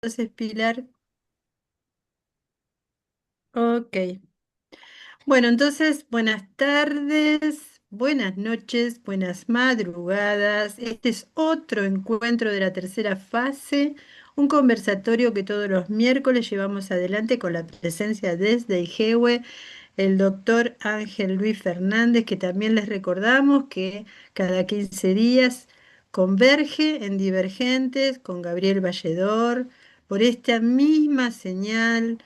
Entonces, Pilar, ok. Bueno, entonces, buenas tardes, buenas noches, buenas madrugadas. Este es otro encuentro de la tercera fase, un conversatorio que todos los miércoles llevamos adelante con la presencia desde IGEWE, el doctor Ángel Luis Fernández, que también les recordamos que cada 15 días converge en Divergentes con Gabriel Valledor por esta misma señal.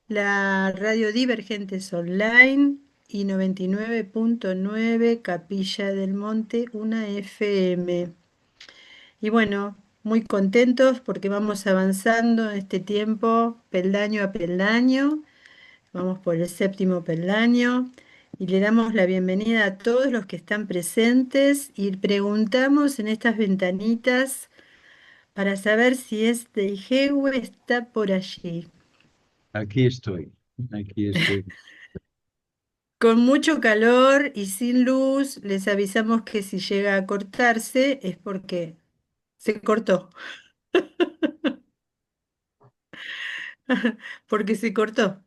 La radio Divergentes Online y 99.9 Capilla del Monte, una FM. Y bueno, muy contentos porque vamos avanzando en este tiempo, peldaño a peldaño. Vamos por el séptimo peldaño y le damos la bienvenida a todos los que están presentes y preguntamos en estas ventanitas para saber si este Ijehue está por allí. Aquí estoy. Con mucho calor y sin luz, les avisamos que si llega a cortarse es porque se cortó, porque se cortó.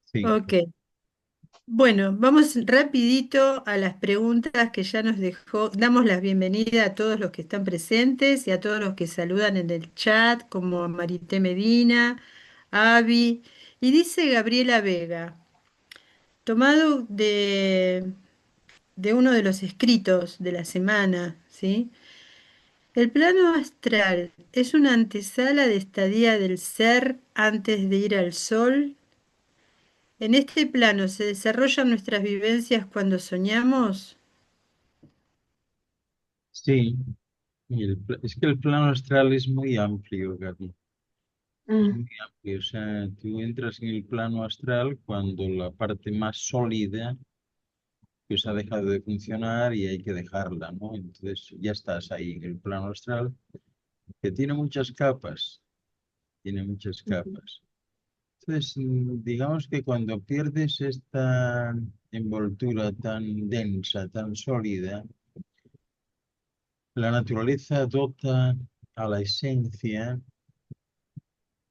Sí, Ok. Bueno, vamos rapidito a las preguntas que ya nos dejó. Damos la bienvenida a todos los que están presentes y a todos los que saludan en el chat, como a Marité Medina, Avi. Y dice Gabriela Vega, tomado de uno de los escritos de la semana, ¿sí? El plano astral es una antesala de estadía del ser antes de ir al sol. En este plano se desarrollan nuestras vivencias cuando soñamos. sí. Es que el plano astral es muy amplio, Gaby. Es Mm, muy amplio. O sea, tú entras en el plano astral cuando la parte más sólida pues ha dejado de funcionar y hay que dejarla, ¿no? Entonces ya estás ahí en el plano astral, que tiene muchas capas, tiene muchas ujú. capas. Entonces, digamos que cuando pierdes esta envoltura tan densa, tan sólida, la naturaleza dota a la esencia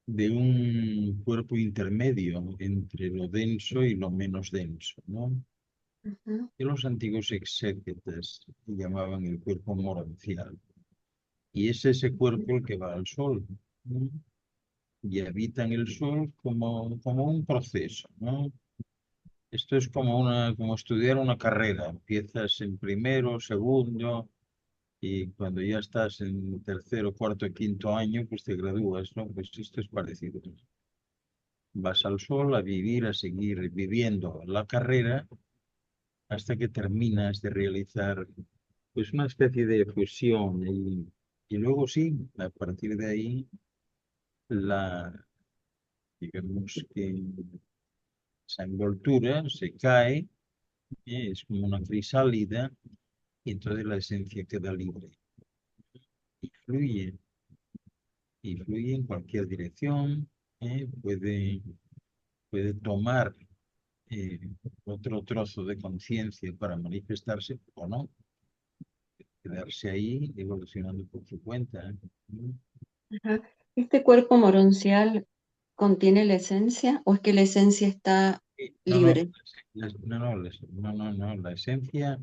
de un cuerpo intermedio entre lo denso y lo menos denso, ¿no? Ujú. Que los antiguos exégetas llamaban el cuerpo morancial. Y es ese cuerpo el que va al sol, ¿no? Y habita en el sol como un proceso, ¿no? Esto es como estudiar una carrera. Empiezas en primero, segundo, y cuando ya estás en tercero, cuarto, quinto año, pues te gradúas, ¿no? Pues esto es parecido. Vas al sol a vivir, a seguir viviendo la carrera hasta que terminas de realizar pues una especie de fusión y luego sí, a partir de ahí la, digamos que esa envoltura se cae, es como una crisálida y entonces la esencia queda libre y fluye en cualquier dirección, puede tomar eh, otro trozo de conciencia para manifestarse o no, quedarse ahí evolucionando por su cuenta. Ajá. ¿Este cuerpo moroncial contiene la esencia o es que la esencia está No, no, libre? la esencia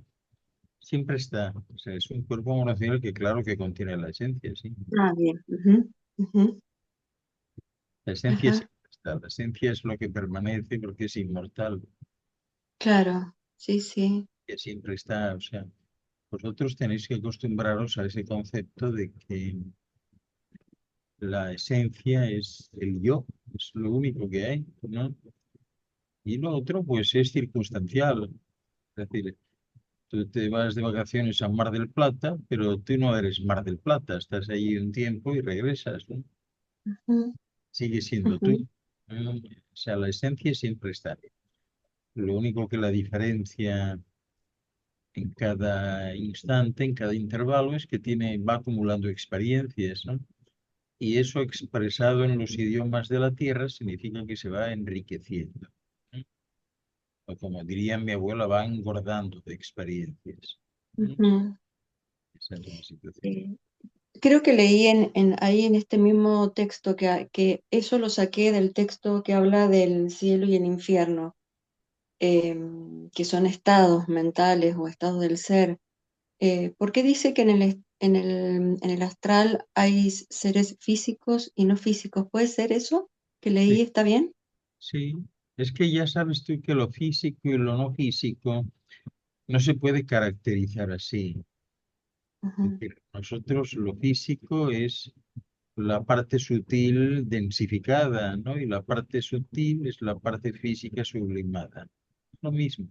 siempre está. O sea, es un cuerpo emocional que claro que contiene la esencia, sí. Ah, bien. Ujú, ujú. La esencia Ajá, siempre está. La esencia es lo que permanece porque es inmortal, claro. Sí, sí. que siempre está. O sea, vosotros tenéis que acostumbraros a ese concepto de que la esencia es el yo, es lo único que hay, ¿no? Y lo otro, pues es circunstancial. Es decir, tú te vas de vacaciones a Mar del Plata, pero tú no eres Mar del Plata, estás ahí un tiempo y regresas, ¿no? Ujú, Sigue siendo tú. ujú. O sea, la esencia siempre está. Lo único que la diferencia en cada instante, en cada intervalo, es que va acumulando experiencias, ¿no? Y eso expresado en los idiomas de la tierra significa que se va enriqueciendo, ¿no? O como diría mi abuela, va engordando de experiencias, ¿no? Ujú. Esa es la situación. Sí. creo que leí ahí en este mismo texto que eso lo saqué del texto que habla del cielo y el infierno, que son estados mentales o estados del ser. ¿Por qué dice que en el astral hay seres físicos y no físicos? ¿Puede ser eso que leí? Sí, ¿Está bien? sí. Es que ya sabes tú que lo físico y lo no físico no se puede caracterizar así. Es Ujú, decir, nosotros lo físico es la parte sutil densificada, ¿no? Y la parte sutil es la parte física sublimada. Lo mismo.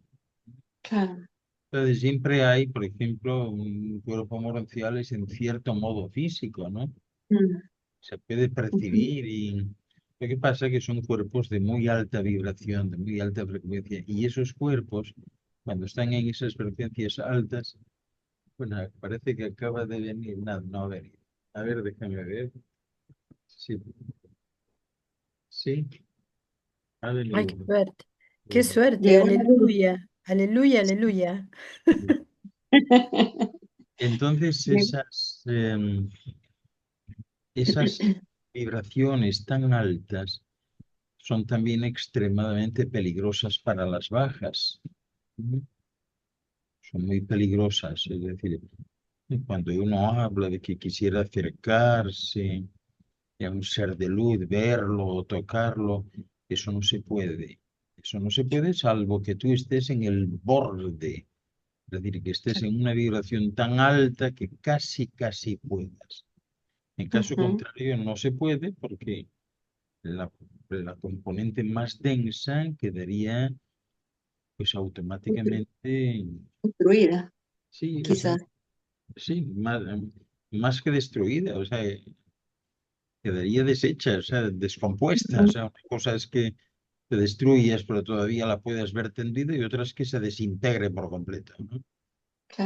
claro. Entonces siempre hay, por ejemplo, un cuerpo morencial es en cierto modo físico, ¿no? Mm, Se puede ujú, percibir y lo que pasa es que son cuerpos de muy alta vibración, de muy alta frecuencia, y esos cuerpos, cuando están en esas frecuencias altas, bueno, parece que acaba de venir, nada, no ha venido. A ver, déjame ver. Sí, sí, ha Ay, venido. qué suerte. Qué Bueno, suerte, llegó la luz. aleluya, aleluya, aleluya. entonces esas vibraciones tan altas son también extremadamente peligrosas para las bajas. ¿Mm? Son muy peligrosas. Es decir, cuando uno habla de que quisiera acercarse a un ser de luz, verlo o tocarlo, eso no se puede. Eso no se puede salvo que tú estés en el borde, es decir, que estés en una vibración tan alta que casi puedas. En caso Ujú, contrario, no se puede porque la, la componente más densa quedaría pues automáticamente, Destruida, sí, o sea, quizás. sí, más que destruida, o sea, quedaría deshecha, o sea, descompuesta. O Ujú, sea, una cosa es que te destruyas, pero todavía la puedes ver tendida, y otra es que se desintegre por completo, ¿no?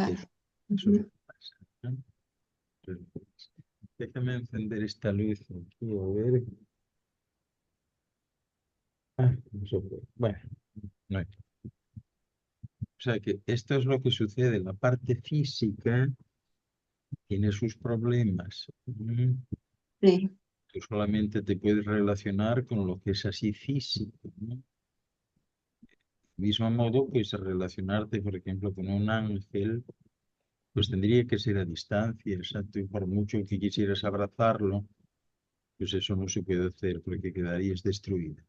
Eso, claro. eso es lo Ujú. que pasa, ¿no? Entonces, déjame encender esta luz aquí, a ver. Ah, no se puede. Bueno, no hay. O sea que esto es lo que sucede. La parte física tiene sus problemas. Sí, Tú solamente te puedes relacionar con lo que es así físico, ¿no? Mismo modo, pues relacionarte, por ejemplo, con un ángel, pues tendría que ser a distancia, exacto, y por mucho que quisieras abrazarlo, pues eso no se puede hacer porque quedarías destruida.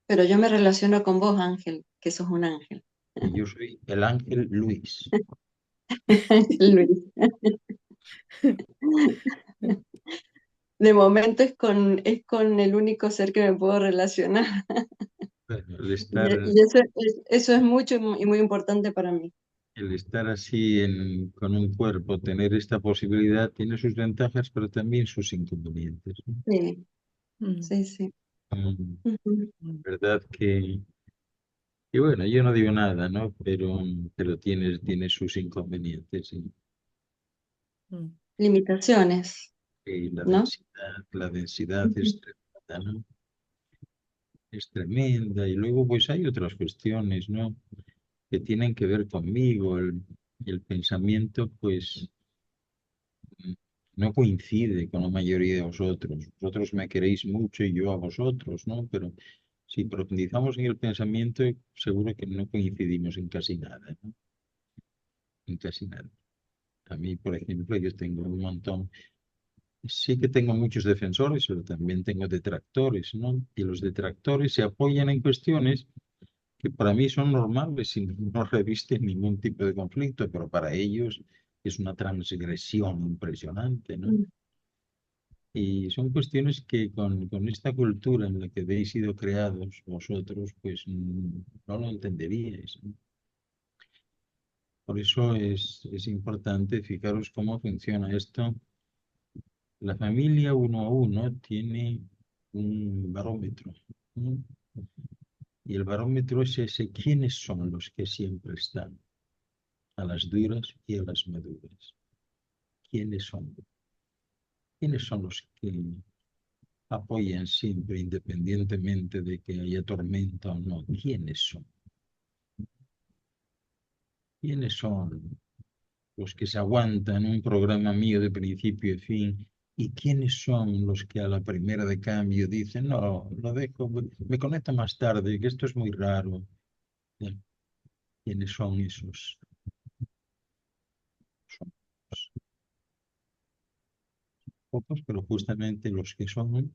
pero yo me relaciono con vos, Ángel, que sos un ángel. Y yo soy el ángel Luis. Luis. De momento es con el único ser que me puedo relacionar. Bueno, Y eso es mucho y muy importante para mí. el estar así con un cuerpo, tener esta posibilidad, tiene sus ventajas, pero también sus inconvenientes, ¿no? Sí, Mm, sí, sí. Mm, Ujú. es verdad que bueno, yo no digo nada, ¿no? Pero tiene sus inconvenientes, ¿sí? mm, Limitaciones, Y ¿no? la densidad Ujú. es tremenda, ¿no? Es tremenda. Y luego, pues hay otras cuestiones, ¿no? Que tienen que ver conmigo. El pensamiento, pues, mm, no coincide con la mayoría de vosotros. Vosotros me queréis mucho y yo a vosotros, ¿no? Pero si profundizamos en el pensamiento, seguro que no coincidimos en casi nada, ¿no? En casi nada. A mí, por ejemplo, yo tengo un montón. Sí que tengo muchos defensores, pero también tengo detractores, ¿no? Y los detractores se apoyan en cuestiones que para mí son normales y no revisten ningún tipo de conflicto, pero para ellos es una transgresión impresionante, ¿no? Mm. Y son cuestiones que con esta cultura en la que habéis sido creados vosotros, pues no lo entenderíais, ¿no? Por eso es importante fijaros cómo funciona esto. La familia uno a uno tiene un barómetro, ¿no? Y el barómetro es ese, ¿quiénes son los que siempre están a las duras y a las maduras? ¿Quiénes son? ¿Quiénes son los que apoyan siempre, independientemente de que haya tormenta o no? ¿Quiénes son? ¿Quiénes son? los que se aguantan un programa mío de principio y fin. ¿Y quiénes son los que a la primera de cambio dicen, no, lo dejo, me conecto más tarde, que esto es muy raro? Ya, ¿quiénes son esos? Son pocos, pero justamente los que son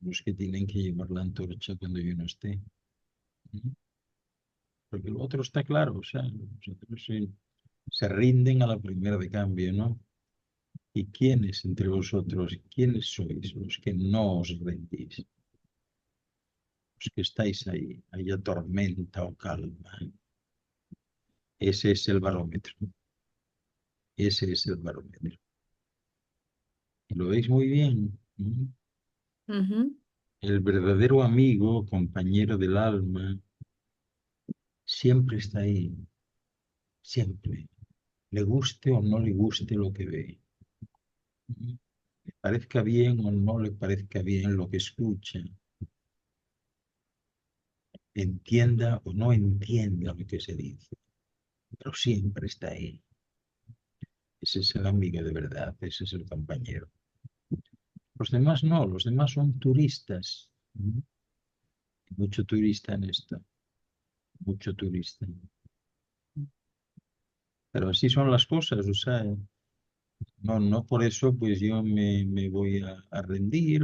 los que tienen que llevar la antorcha cuando yo no esté. ¿Mm? Porque lo otro está claro, o sea, los otros se rinden a la primera de cambio, ¿no? ¿Y quiénes entre vosotros, quiénes sois los que no os rendís? Los que estáis ahí, haya tormenta o calma. Ese es el barómetro. Ese es el barómetro. Y lo veis muy bien. ¿Mm? Ujú, El verdadero amigo, compañero del alma, siempre está ahí. Siempre. Le guste o no le guste lo que ve. ¿Mm? Le parezca bien o no le parezca bien lo que escucha. Entienda o no entienda lo que se dice. Pero siempre está ahí. Ese es el amigo de verdad, ese es el compañero. Los demás no, los demás son turistas. ¿Mm? Mucho turista en esto, mucho turista. Pero así son las cosas, o sea, no, no por eso pues yo me voy a rendir.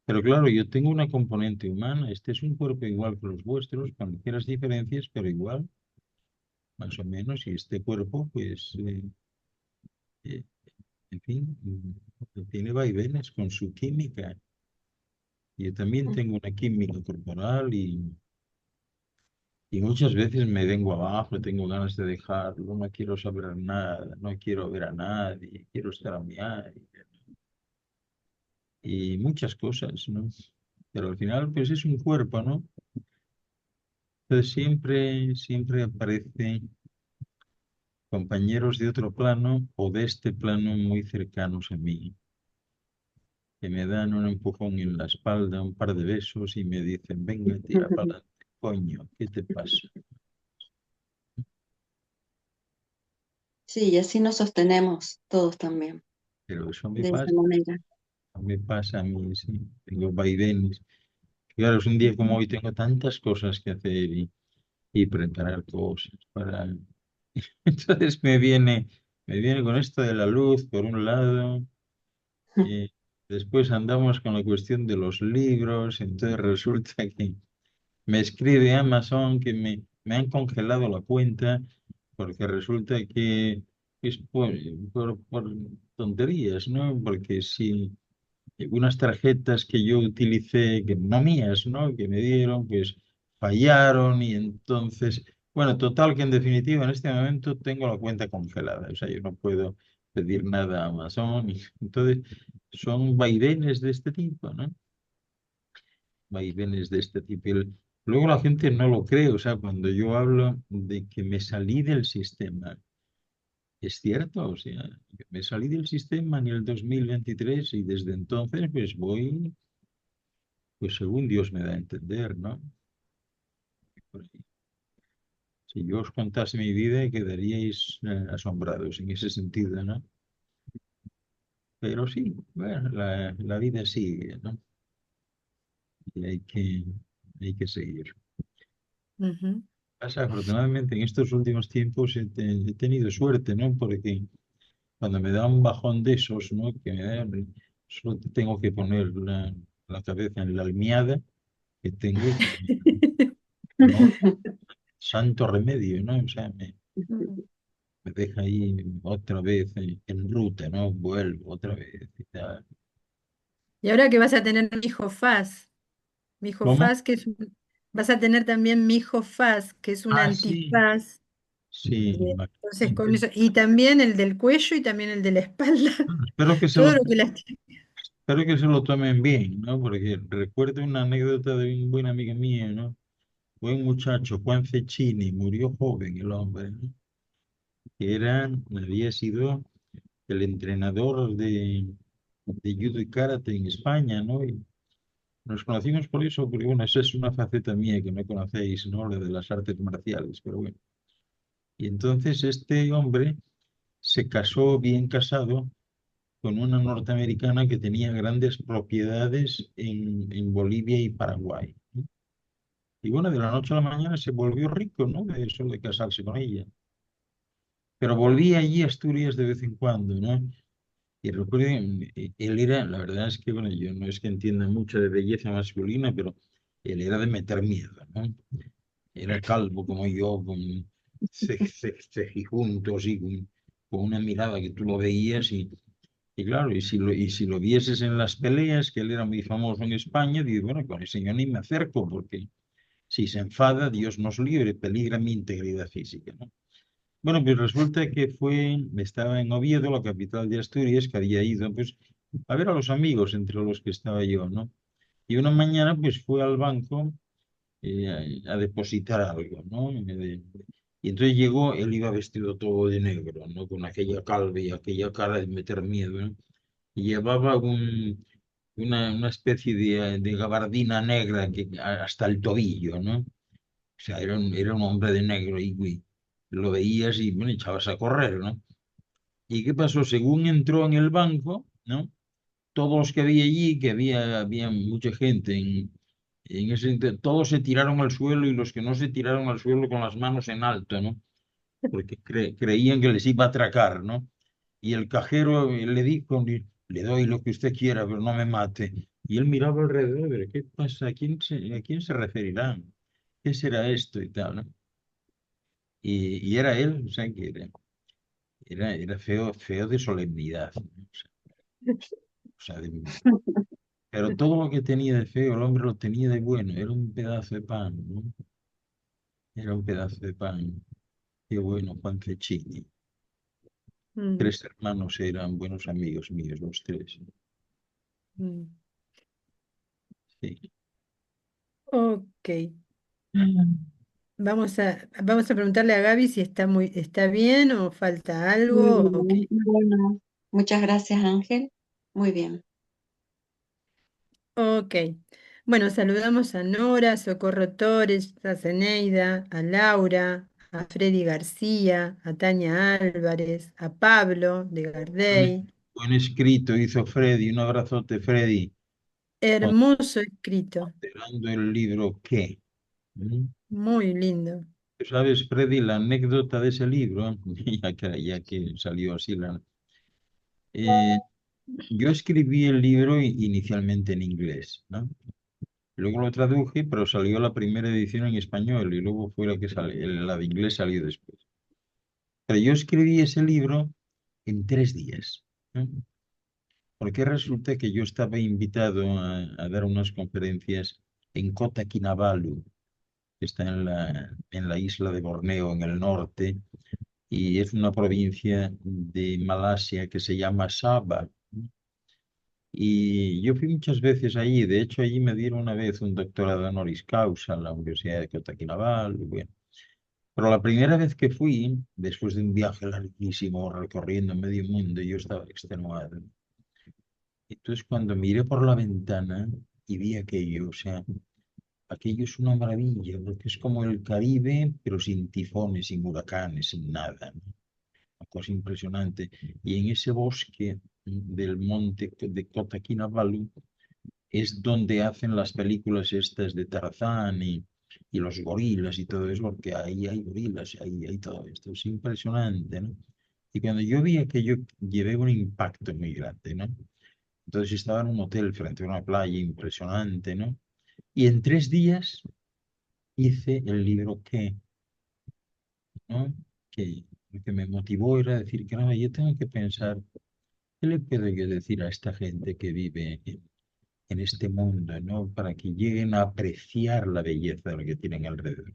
Pero claro, yo tengo una componente humana, este es un cuerpo igual que los vuestros, con ligeras diferencias, pero igual, más o menos, y este cuerpo pues, eh, en fin, tiene vaivenes con su química. Yo también tengo una química corporal y muchas veces me vengo abajo, tengo ganas de dejarlo, no quiero saber nada, no quiero ver a nadie, quiero estar a mi aire y muchas cosas, ¿no? Pero al final, pues es un cuerpo, ¿no? Entonces siempre aparecen compañeros de otro plano o de este plano muy cercanos a mí, que me dan un empujón en la espalda, un par de besos y me dicen, venga, tira para adelante, coño, ¿qué te pasa? Sí, y así nos sostenemos todos también, Pero eso de esa manera. me pasa a mí, sí, tengo vaivenes. Claro, es un día como hoy, tengo tantas cosas que hacer y preparar cosas para... Entonces me viene con esto de la luz por un lado, y después andamos con la cuestión de los libros, entonces resulta que me escribe Amazon que me han congelado la cuenta porque resulta que es por tonterías, ¿no? Porque si unas tarjetas que yo utilicé, que no mías, ¿no? Que me dieron, pues fallaron y entonces, bueno, total que en definitiva en este momento tengo la cuenta congelada, o sea, yo no puedo pedir nada a Amazon, y entonces son vaivenes de este tipo, ¿no? Vaivenes de este tipo. Luego la gente no lo cree, o sea, cuando yo hablo de que me salí del sistema, es cierto, o sea, yo me salí del sistema en el 2023 y desde entonces pues voy, pues según Dios me da a entender, ¿no? Por ahí. Si yo os contase mi vida quedaríais asombrados en ese sentido, ¿no? Pero sí, bueno, la vida sigue, ¿no? Y hay que seguir. ujú. Pasa, afortunadamente, en estos últimos tiempos he tenido suerte, ¿no? Porque cuando me da un bajón de esos, ¿no? Que me da, solo tengo que poner la cabeza en la almohada que tengo y no, santo remedio, ¿no? O sea, me deja ahí otra vez en ruta, ¿no? Vuelvo otra vez y tal. Y ahora que vas a tener mi hijo ¿Cómo? Faz, vas a tener también mi hijo Faz, que es un Ah, sí, antifaz. sí, Entonces, con eso, y también el del cuello y también el de la espalda. bueno, espero que se Todo lo, lo que las... espero que se lo tomen bien, ¿no? Porque recuerdo una anécdota de un buen amigo mío, ¿no? Buen muchacho, Juan Cecchini, murió joven el hombre, ¿no? Que había sido el entrenador de judo y karate en España, ¿no? Y nos conocimos por eso, porque bueno, esa es una faceta mía que no conocéis, ¿no? La de las artes marciales, pero bueno. Y entonces este hombre se casó bien casado con una norteamericana que tenía grandes propiedades en Bolivia y Paraguay, ¿no? Y bueno, de la noche a la mañana se volvió rico, ¿no? De eso de casarse con ella. Pero volvía allí a Asturias de vez en cuando, ¿no? Y recuerdo, él era, la verdad es que, bueno, yo no es que entienda mucho de belleza masculina, pero él era de meter miedo, ¿no? Era calvo como yo, con cejijuntos y con una mirada que tú lo veías y claro, y si lo vieses en las peleas, que él era muy famoso en España, digo, bueno, con ese señor ni me acerco porque si se enfada, Dios nos libre, peligra mi integridad física, ¿no? Bueno, pues resulta que estaba en Oviedo, la capital de Asturias, que había ido pues a ver a los amigos entre los que estaba yo, ¿no? Y una mañana pues fue al banco a depositar algo, ¿no? Y entonces llegó, él iba vestido todo de negro, ¿no? Con aquella calva y aquella cara de meter miedo, ¿no? Y llevaba una especie de gabardina negra hasta el tobillo, ¿no? O sea, era un hombre de negro y lo veías y, bueno, echabas a correr, ¿no? ¿Y qué pasó? Según entró en el banco, ¿no? Todos los que había allí, que había mucha gente todos se tiraron al suelo y los que no se tiraron al suelo con las manos en alto, ¿no? Porque creían que les iba a atracar, ¿no? Y el cajero le dijo, le doy lo que usted quiera, pero no me mate. Y él miraba alrededor, pero ¿qué pasa? ¿A quién se referirán? ¿Qué será esto y tal, ¿no? Y era él, o sea, que era feo, feo de solemnidad, ¿no? Pero todo lo que tenía de feo, el hombre lo tenía de bueno, era un pedazo de pan, ¿no? Era un pedazo de pan. Qué bueno, Juan Cecchini. Mm, 3 hermanos eran buenos amigos míos, los tres. mm. Sí. Ok. Vamos a preguntarle a Gaby si está bien o falta Muy algo o qué. bien, bueno, muchas gracias, Ángel. Muy bien. Ok. Bueno, saludamos a Nora, Socorro Torres, a Zeneida, a Laura, a Freddy García, a Tania Álvarez, a Pablo de Buen, Gardey. buen escrito hizo Freddy. Un abrazote, Freddy. Hermoso escrito, Considerando el libro ¿Qué? ¿Mm? muy lindo. ¿Tú sabes, Freddy, la anécdota de ese libro? Ya que salió así. Eh, yo escribí el libro inicialmente en inglés, ¿no? Luego lo traduje, pero salió la primera edición en español y luego fue la que salió, la de inglés salió después. Pero yo escribí ese libro en 3 días, ¿no? Porque resulta que yo estaba invitado a dar unas conferencias en Kota Kinabalu, que está en la isla de Borneo, en el norte, y es una provincia de Malasia que se llama Sabah, ¿no? Y yo fui muchas veces allí, de hecho allí me dieron una vez un doctorado honoris causa en la Universidad de Kota Kinabalu, bueno. Pero la primera vez que fui, después de un viaje larguísimo recorriendo medio mundo, yo estaba extenuado. Entonces, cuando miré por la ventana y vi aquello, o sea, aquello es una maravilla, porque es como el Caribe, pero sin tifones, sin huracanes, sin nada, ¿no? Una cosa impresionante. Y en ese bosque del monte de Kota Kinabalu es donde hacen las películas estas de Tarzán y los gorilas y todo eso, porque ahí hay gorilas, ahí hay todo esto. Es impresionante, ¿no? Y cuando yo vi aquello, llevé un impacto muy grande, ¿no? Entonces estaba en un hotel frente a una playa impresionante, ¿no? Y en 3 días hice el libro ¿Qué? ¿No? Que lo que me motivó era decir que no, yo tengo que pensar, ¿qué le puedo yo decir a esta gente que vive en este mundo, ¿no? Para que lleguen a apreciar la belleza de lo que tienen alrededor.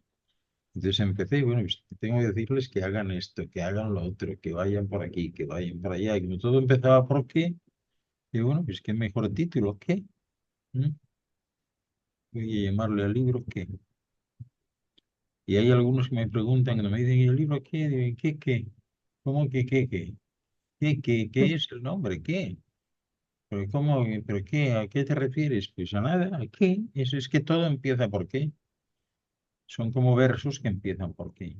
Entonces empecé, bueno, pues tengo que decirles que hagan esto, que hagan lo otro, que vayan por aquí, que vayan por allá. Y como todo empezaba por qué, y bueno, pues qué mejor título, ¿qué? ¿Mm? Voy a llamarle al libro ¿Qué? Y hay algunos que me preguntan, que me dicen, ¿y el libro qué? Digo, ¿qué? ¿Cómo que qué? ¿Qué es el nombre? ¿Qué? ¿Pero cómo? ¿Pero qué? ¿A qué te refieres? Pues a nada, ¿a qué? Eso es que todo empieza por qué. Son como versos que empiezan por qué.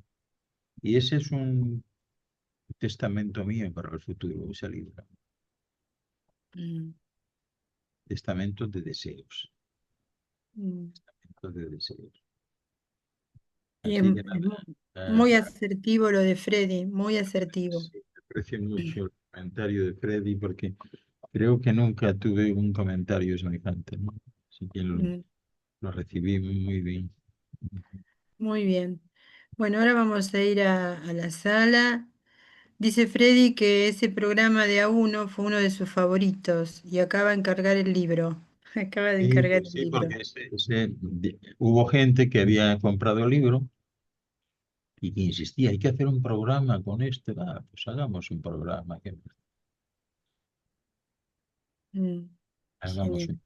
Y ese es un testamento mío para el futuro, ese libro. Mm, Testamento de deseos. mm. Testamento de deseos. Y es, Así que es nada. muy Nada, asertivo lo de Freddy, muy asertivo. sí, aprecio mucho el comentario de Freddy porque creo que nunca tuve un comentario semejante, ¿no? Así que Mm, lo recibí muy bien. muy bien. Bueno, ahora vamos a ir a la sala. Dice Freddy que ese programa de A1 fue uno de sus favoritos y acaba de encargar el libro. Acaba de Sí, encargar pues el sí, libro. porque hubo gente que había comprado el libro y que insistía, hay que hacer un programa con este, va, pues hagamos un programa, Mm, hagamos genial.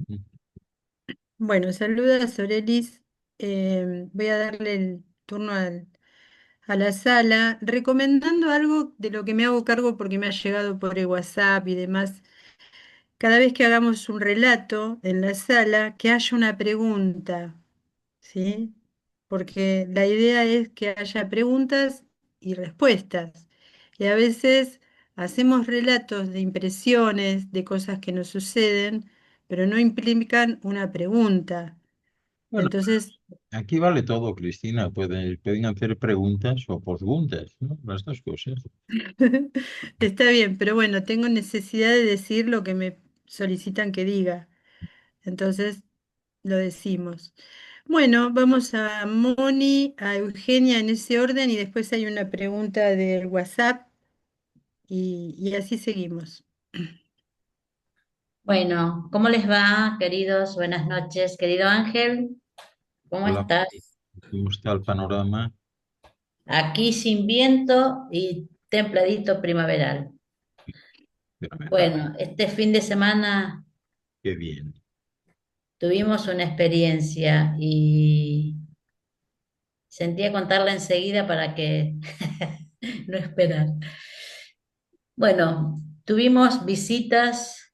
un... Bueno, saluda a Sorelis. Voy a darle el turno a la sala, recomendando algo de lo que me hago cargo porque me ha llegado por el WhatsApp y demás. Cada vez que hagamos un relato en la sala, que haya una pregunta, ¿sí? Porque la idea es que haya preguntas y respuestas. Y a veces hacemos relatos de impresiones, de cosas que nos suceden, pero no implican una pregunta. Bueno, Entonces, aquí vale todo, Cristina. Pueden hacer preguntas o posguntas, ¿no? Las dos cosas. está bien, pero bueno, tengo necesidad de decir lo que me solicitan que diga. Entonces, lo decimos. Bueno, vamos a Moni, a Eugenia en ese orden y después hay una pregunta del WhatsApp y así seguimos. Bueno, ¿cómo les va, queridos? Buenas noches, querido Ángel, ¿cómo Hola, estás? ¿cómo está el panorama? Aquí sin viento y templadito primaveral. Fenomenal. Bueno, este fin de semana Qué bien. tuvimos una experiencia y sentía contarla enseguida para que no esperar. Bueno, tuvimos visitas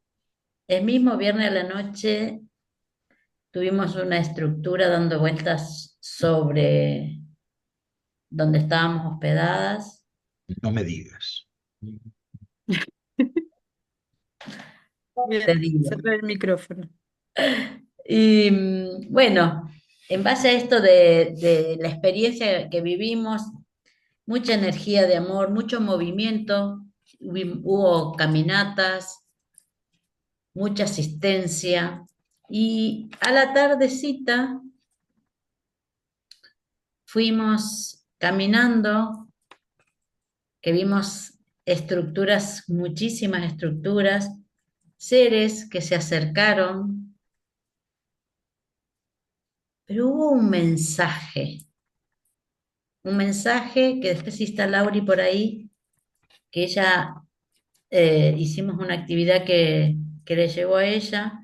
el mismo viernes a la noche, tuvimos una estructura dando vueltas sobre donde estábamos hospedadas. No me digas. Voy a Te digo. cerrar el micrófono. Y bueno, en base a esto de la experiencia que vivimos, mucha energía de amor, mucho movimiento, hubo caminatas, mucha asistencia. Y a la tardecita fuimos caminando, que vimos estructuras, muchísimas estructuras, seres que se acercaron, pero hubo un mensaje que después si está Lauri por ahí, que ella hicimos una actividad que le llegó a ella,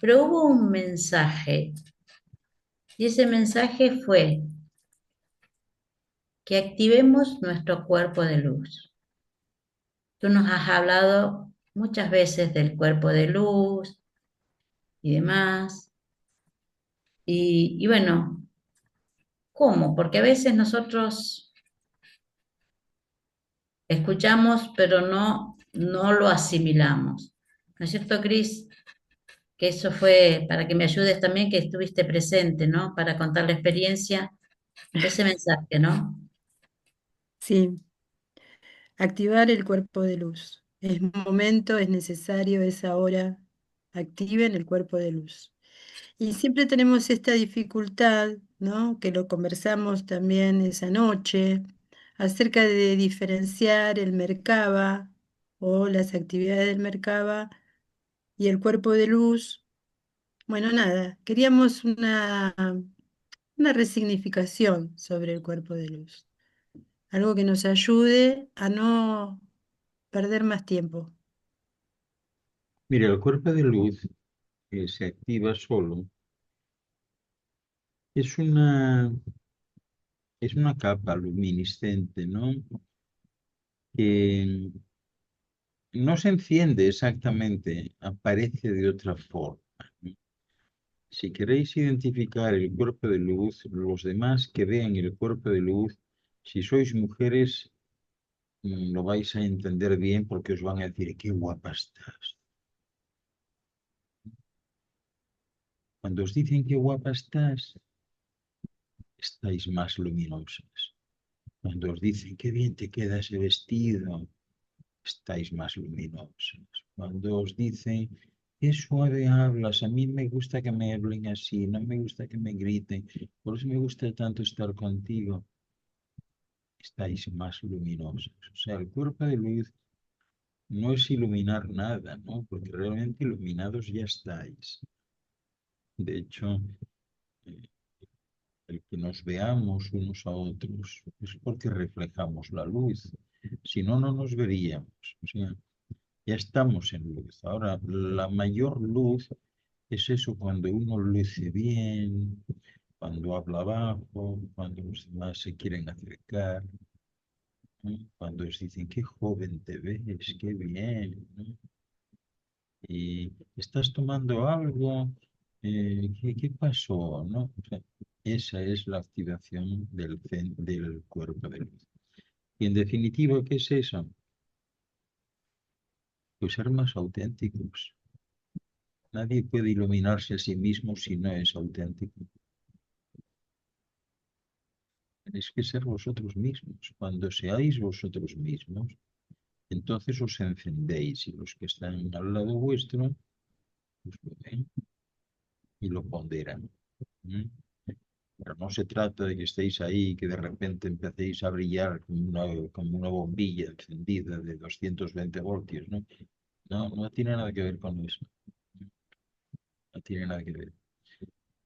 pero hubo un mensaje y ese mensaje fue que activemos nuestro cuerpo de luz. Tú nos has hablado muchas veces del cuerpo de luz y demás. Y bueno, ¿cómo? Porque a veces nosotros escuchamos, pero no lo asimilamos. ¿No es cierto, Cris? Que eso fue para que me ayudes también, que estuviste presente, ¿no? Para contar la experiencia de ese mensaje, ¿no? Sí, activar el cuerpo de luz. Es momento, es necesario, es ahora. Activen el cuerpo de luz. Y siempre tenemos esta dificultad, ¿no? Que lo conversamos también esa noche, acerca de diferenciar el Merkaba o las actividades del Merkaba y el cuerpo de luz. Bueno, nada, queríamos una resignificación sobre el cuerpo de luz, algo que nos ayude a no perder más tiempo. Mira, el cuerpo de luz se activa solo. Es una, es una capa luminiscente, ¿no? Que no se enciende exactamente, aparece de otra forma. Si queréis identificar el cuerpo de luz, los demás que vean el cuerpo de luz Si sois mujeres, lo vais a entender bien porque os van a decir, qué guapa estás. Cuando os dicen qué guapa estás, estáis más luminosas. Cuando os dicen qué bien te queda ese vestido, estáis más luminosas. Cuando os dicen qué suave hablas, a mí me gusta que me hablen así, no me gusta que me griten, por eso me gusta tanto estar contigo, estáis más luminosas. O sea, el cuerpo de luz no es iluminar nada, ¿no? Porque realmente iluminados ya estáis. De hecho, eh, el que nos veamos unos a otros es porque reflejamos la luz. Si no, no nos veríamos. O sea, ya estamos en luz. Ahora, la mayor luz es eso cuando uno luce bien, cuando habla bajo, cuando los demás se quieren acercar, ¿no? Cuando os dicen, qué joven te ves, qué bien, ¿no? Y estás tomando algo, ¿qué pasó? ¿No? O sea, esa es la activación del cuerpo de luz. Y en definitiva, ¿qué es eso? Pues ser más auténticos. Nadie puede iluminarse a sí mismo si no es auténtico. Tenéis que ser vosotros mismos. Cuando seáis vosotros mismos, entonces os encendéis y los que están al lado vuestro os lo ven y lo ponderan. ¿Mm? Pero no se trata de que estéis ahí y que de repente empecéis a brillar como una bombilla encendida de 220 voltios, ¿no? No, no tiene nada que ver con eso. No tiene nada que ver.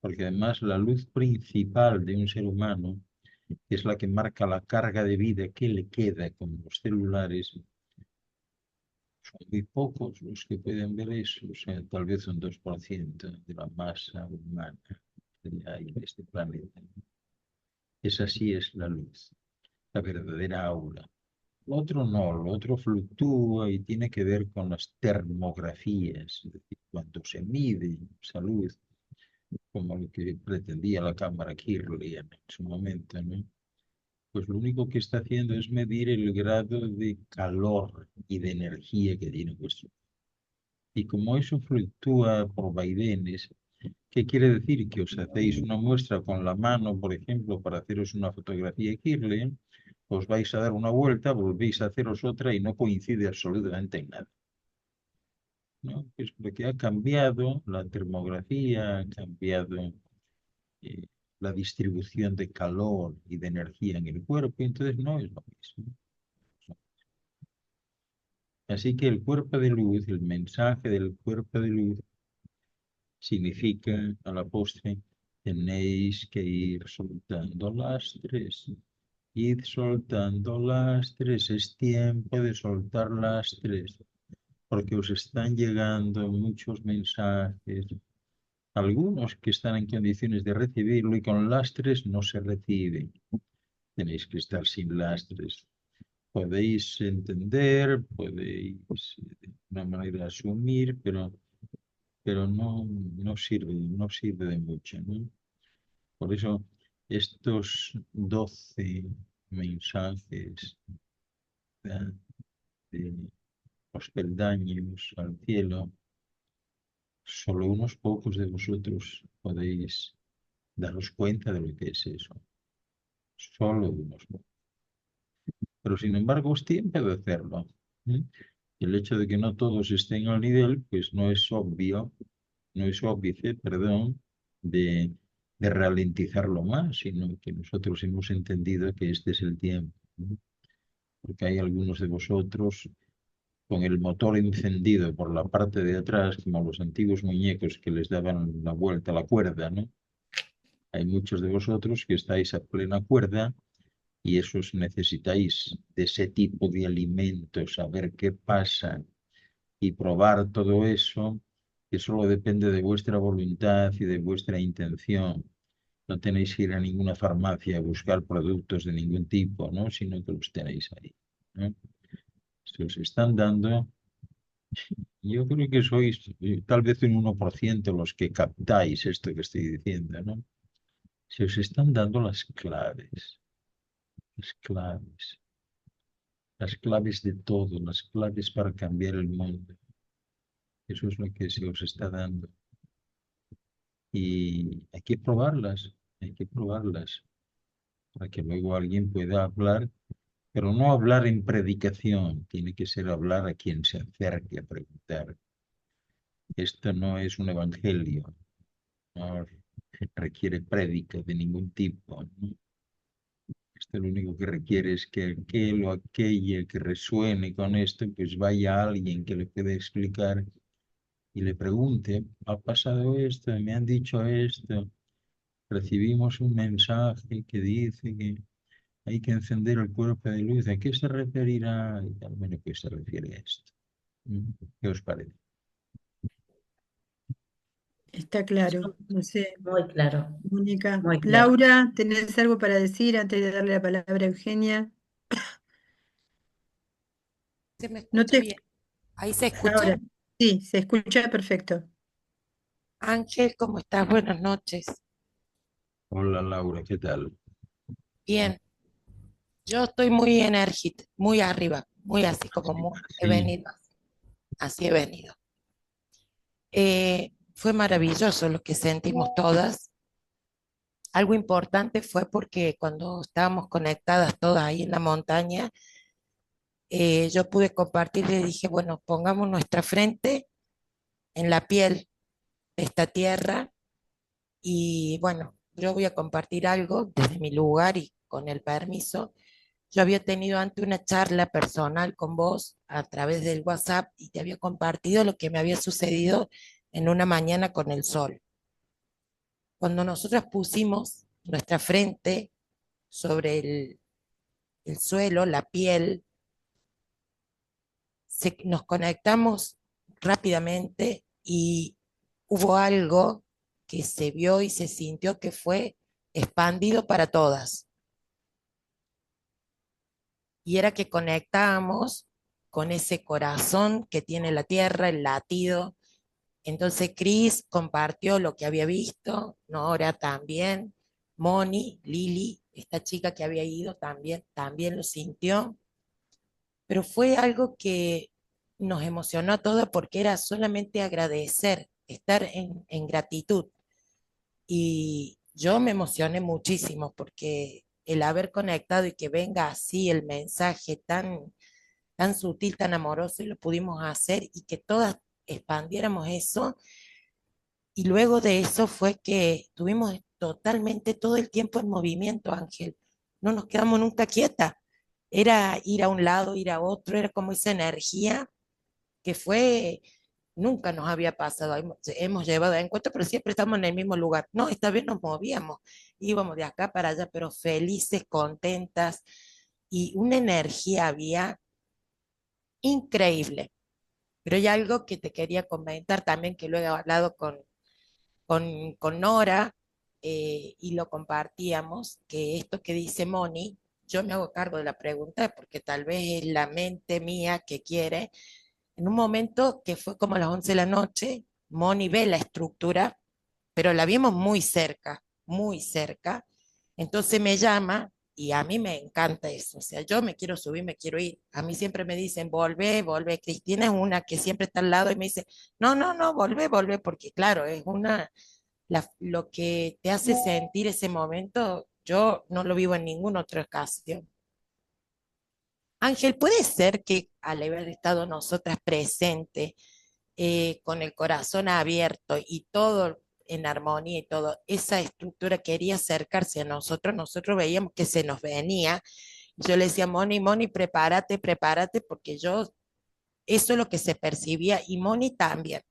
Porque además la luz principal de un ser humano, que es la que marca la carga de vida que le queda con los celulares, son muy pocos los que pueden ver eso. O sea, tal vez un 2% de la masa humana que hay en este planeta. Esa sí es la luz, la verdadera aura. Lo otro no, lo otro fluctúa y tiene que ver con las termografías, es decir, cuando se mide esa luz, como lo que pretendía la cámara Kirlian en su momento, ¿no? Pues lo único que está haciendo es medir el grado de calor y de energía que tiene vuestro. Y como eso fluctúa por vaivenes, ¿qué quiere decir? Que os hacéis una muestra con la mano, por ejemplo, para haceros una fotografía Kirlian, os vais a dar una vuelta, volvéis a haceros otra y no coincide absolutamente en nada, ¿no? Es porque ha cambiado la termografía, ha cambiado eh, la distribución de calor y de energía en el cuerpo, y entonces no es lo mismo. Así que el cuerpo de luz, el mensaje del cuerpo de luz, significa a la postre, tenéis que ir soltando lastres. Id soltando lastres, es tiempo de soltar lastres, porque os están llegando muchos mensajes, algunos que están en condiciones de recibirlo y con lastres no se reciben. Tenéis que estar sin lastres. Podéis entender, podéis de una manera asumir, pero no, no sirve de mucho, ¿no? Por eso estos 12 mensajes de los peldaños al cielo, solo unos pocos de vosotros podéis daros cuenta de lo que es eso. Solo unos pocos. Pero sin embargo os tiempo de hacerlo. ¿Eh? El hecho de que no todos estén al nivel, pues no es obvio, no es óbice, perdón, de ralentizarlo más, sino que nosotros hemos entendido que este es el tiempo, ¿no? Porque hay algunos de vosotros con el motor encendido por la parte de atrás, como los antiguos muñecos que les daban la vuelta a la cuerda, ¿no? Hay muchos de vosotros que estáis a plena cuerda y esos necesitáis de ese tipo de alimentos, saber qué pasa y probar todo eso, que solo depende de vuestra voluntad y de vuestra intención. No tenéis que ir a ninguna farmacia a buscar productos de ningún tipo, ¿no? Sino que los tenéis ahí, ¿no? Se os están dando. Yo creo que sois tal vez un 1% los que captáis esto que estoy diciendo, ¿no? Se os están dando las claves. las claves de todo, las claves para cambiar el mundo. Eso es lo que se os está dando. Y hay que probarlas, para que luego alguien pueda hablar, pero no hablar en predicación, tiene que ser hablar a quien se acerque a preguntar. Esto no es un evangelio, no requiere prédica de ningún tipo, ¿no? Esto lo único que requiere es que aquel o aquella que resuene con esto, pues vaya a alguien que le pueda explicar y le pregunte, ¿ha pasado esto? ¿Me han dicho esto? Recibimos un mensaje que dice que hay que encender el cuerpo de luz. ¿A qué se referirá? Y tal, bueno, ¿qué se refiere a esto? ¿Mm? ¿Qué os parece? Está claro. No sé, Muy claro, Mónica. muy claro. Laura, ¿tenés algo para decir antes de darle la palabra a Eugenia? ¿Se me No escucha te... bien? ¿Ahí se escucha? Ahora, sí, se escucha perfecto. Ángel, ¿cómo estás? Buenas noches. Hola Laura, ¿qué tal? Bien, yo estoy muy enérgica, muy arriba, muy así como he Sí, venido, así he venido. Fue maravilloso lo que sentimos todas. Algo importante fue porque cuando estábamos conectadas todas ahí en la montaña, yo pude compartir y dije, bueno, pongamos nuestra frente en la piel de esta tierra y bueno, yo voy a compartir algo desde mi lugar y con el permiso. Yo había tenido antes una charla personal con vos a través del WhatsApp y te había compartido lo que me había sucedido en una mañana con el sol. Cuando nosotras pusimos nuestra frente sobre el suelo, la piel, nos conectamos rápidamente y hubo algo que se vio y se sintió que fue expandido para todas. Y era que conectábamos con ese corazón que tiene la tierra, el latido. Entonces Chris compartió lo que había visto, Nora también, Moni, Lili, esta chica que había ido también lo sintió, pero fue algo que nos emocionó a todos porque era solamente agradecer, estar en gratitud. Y yo me emocioné muchísimo porque el haber conectado y que venga así el mensaje tan sutil, tan amoroso, y lo pudimos hacer y que todas expandiéramos eso. Y luego de eso fue que tuvimos totalmente todo el tiempo en movimiento, Ángel. No nos quedamos nunca quietas. Era ir a un lado, ir a otro, era como esa energía que fue, nunca nos había pasado. Hemos llevado en cuenta, pero siempre estamos en el mismo lugar. No, esta vez nos movíamos, íbamos de acá para allá, pero felices, contentas, y una energía había increíble. Pero hay algo que te quería comentar también, que luego he hablado con Nora y lo compartíamos, que esto que dice Moni, yo me hago cargo de la pregunta porque tal vez es la mente mía que quiere. En un momento que fue como a las 11 de la noche, Moni ve la estructura, pero la vimos muy cerca, muy cerca. Entonces me llama y a mí me encanta eso. O sea, yo me quiero subir, me quiero ir. A mí siempre me dicen, volvé, volvé. Cristina es una que siempre está al lado y me dice, no, no, no, volvé, volvé, porque claro, es lo que te hace sentir ese momento, yo no lo vivo en ninguna otra ocasión. Ángel, ¿puede ser que al haber estado nosotras presentes, con el corazón abierto y todo en armonía y todo, esa estructura quería acercarse a nosotros, nosotros veíamos que se nos venía? Yo le decía, Moni, Moni, prepárate, prepárate, porque eso es lo que se percibía y Moni también.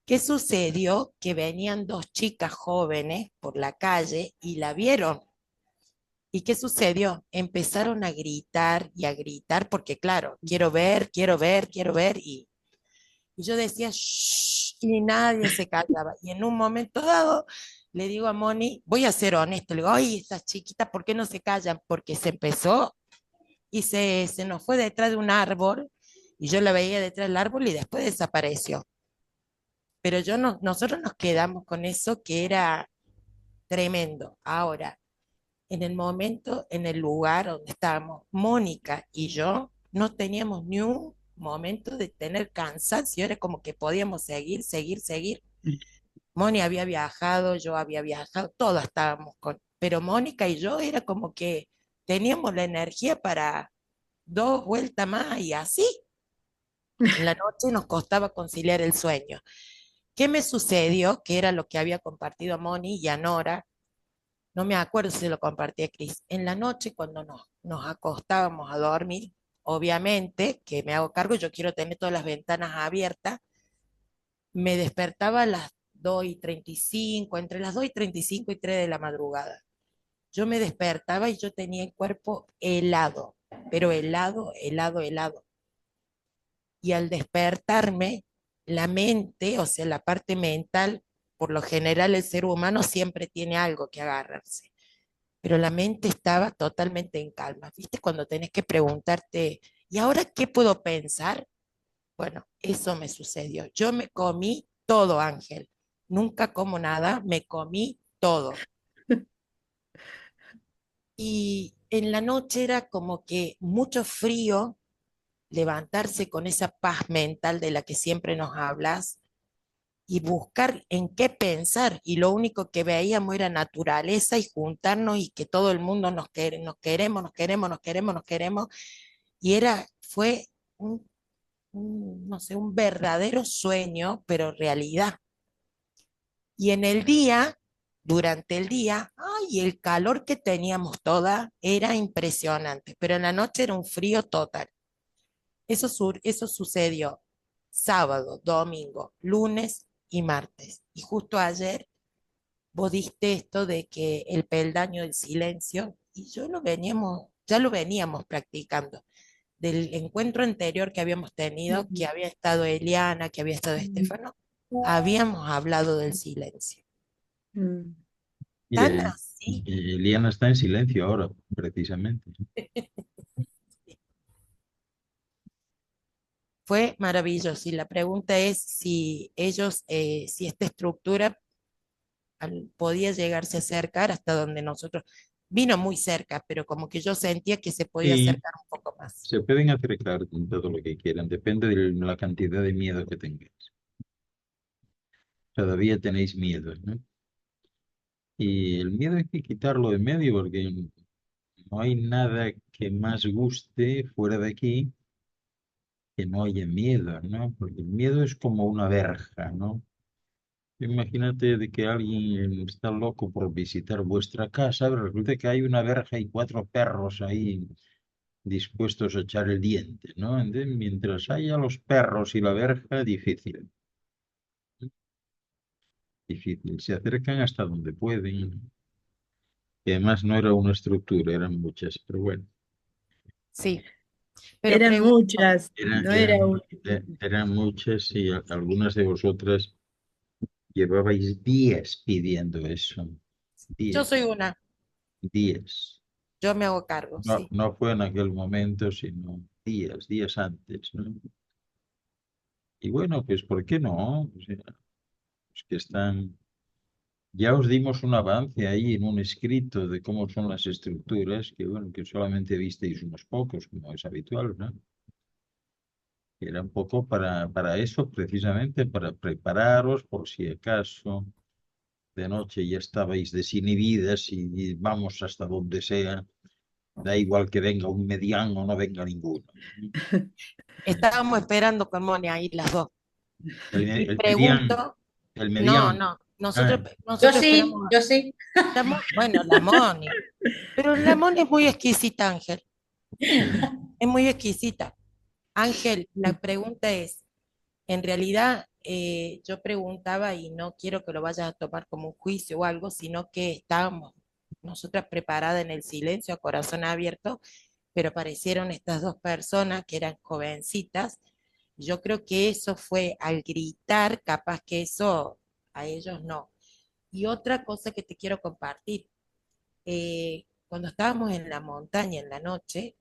¿Qué sucedió? Que venían dos chicas jóvenes por la calle y la vieron. ¿Y qué sucedió? Empezaron a gritar y a gritar porque, claro, quiero ver, quiero ver, quiero ver. Y yo decía, shh, y nadie se callaba. Y en un momento dado le digo a Moni, voy a ser honesto, le digo, ay, estas chiquitas, ¿por qué no se callan? Porque se empezó y se nos fue detrás de un árbol y yo la veía detrás del árbol y después desapareció. Pero nosotros nos quedamos con eso que era tremendo. Ahora, en el momento, en el lugar donde estábamos, Mónica y yo no teníamos ni un momento de tener cansancio, era como que podíamos seguir, seguir, seguir. Moni había viajado, yo había viajado, todas estábamos con, pero Mónica y yo era como que teníamos la energía para dos vueltas más y así. En la noche nos costaba conciliar el sueño. ¿Qué me sucedió? Que era lo que había compartido Moni y a Nora, no me acuerdo si lo compartí a Cris. En la noche, cuando nos acostábamos a dormir, obviamente que me hago cargo, yo quiero tener todas las ventanas abiertas, me despertaba a las 2:35, entre las 2:35 y 3 de la madrugada. Yo me despertaba y yo tenía el cuerpo helado, pero helado, helado, helado. Y al despertarme, la mente, o sea, la parte mental, por lo general el ser humano siempre tiene algo que agarrarse, pero la mente estaba totalmente en calma. ¿Viste? Cuando tenés que preguntarte, ¿y ahora qué puedo pensar? Bueno, eso me sucedió. Yo me comí todo, Ángel. Nunca como nada, me comí todo. Y en la noche era como que mucho frío, levantarse con esa paz mental de la que siempre nos hablas y buscar en qué pensar. Y lo único que veíamos era naturaleza y juntarnos y que todo el mundo nos queremos, nos queremos, nos queremos, nos queremos. Y fue no sé, un verdadero sueño, pero realidad. Y en el día, durante el día, ay, el calor que teníamos toda era impresionante, pero en la noche era un frío total. Eso sucedió sábado, domingo, lunes y martes. Y justo ayer vos diste esto de que el peldaño del silencio, y ya lo veníamos practicando. Del encuentro anterior que habíamos tenido, que había estado Eliana, que había estado Estefano, habíamos hablado del silencio. Mm. Tan Mire, así, Eliana está en silencio ahora, precisamente. fue maravilloso. Y la pregunta es si si esta estructura podía llegarse a acercar hasta donde nosotros, vino muy cerca, pero como que yo sentía que se podía Sí, acercar un poco más. se pueden acercar con todo lo que quieran, depende de la cantidad de miedo que tengáis. Todavía tenéis miedo, ¿no? Y el miedo hay que quitarlo de medio porque no hay nada que más guste fuera de aquí que no haya miedo, ¿no? Porque el miedo es como una verja, ¿no? Imagínate de que alguien está loco por visitar vuestra casa, pero resulta que hay una verja y cuatro perros ahí dispuestos a echar el diente, ¿no? Entonces, mientras haya los perros y la verja, difícil, difícil. Se acercan hasta donde pueden. Y además no era una estructura, eran muchas, pero bueno, Sí, pero Eran pregunto, muchas, no era eran, una. eran muchas y algunas de vosotras llevabais días pidiendo eso, yo soy días, una, días. yo me hago cargo, No, sí. no fue en aquel momento, sino días, días antes, ¿no? Y bueno, pues ¿por qué no? O sea, los que están, ya os dimos un avance ahí en un escrito de cómo son las estructuras, que bueno, que solamente visteis unos pocos, como es habitual, ¿no? Era un poco para eso, precisamente, para prepararos por si acaso de noche ya estabais desinhibidas y vamos hasta donde sea, da igual que venga un mediano o no venga ninguno. Estábamos esperando con Moni ahí las dos. El, Y el mediano, pregunto, el no, mediano. no, Ah, Yo nosotros sí, esperamos, yo sí. bueno, la Moni, pero la Moni es muy exquisita, Ángel, sí. es muy exquisita. Ángel, la pregunta es, en realidad yo preguntaba y no quiero que lo vayas a tomar como un juicio o algo, sino que estábamos nosotras preparadas en el silencio, a corazón abierto, pero aparecieron estas dos personas que eran jovencitas. Yo creo que eso fue al gritar, capaz que eso a ellos no. Y otra cosa que te quiero compartir, cuando estábamos en la montaña en la noche,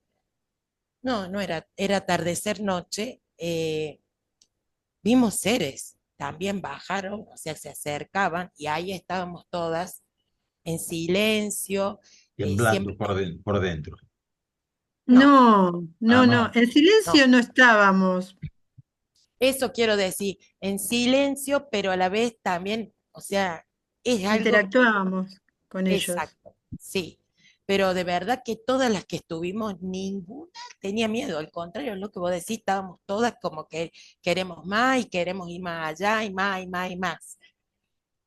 no era atardecer noche, vimos seres, también bajaron, o sea, se acercaban y ahí estábamos todas en silencio temblando siempre, por dentro. no, No, Ah, no, no. no. En silencio no. no estábamos, Eso quiero decir, en silencio, pero a la vez también, o sea, es algo que, interactuábamos con ellos. exacto, sí. Pero de verdad que todas las que estuvimos, ninguna tenía miedo. Al contrario, es lo que vos decís, estábamos todas como que queremos más y queremos ir más allá y más y más y más.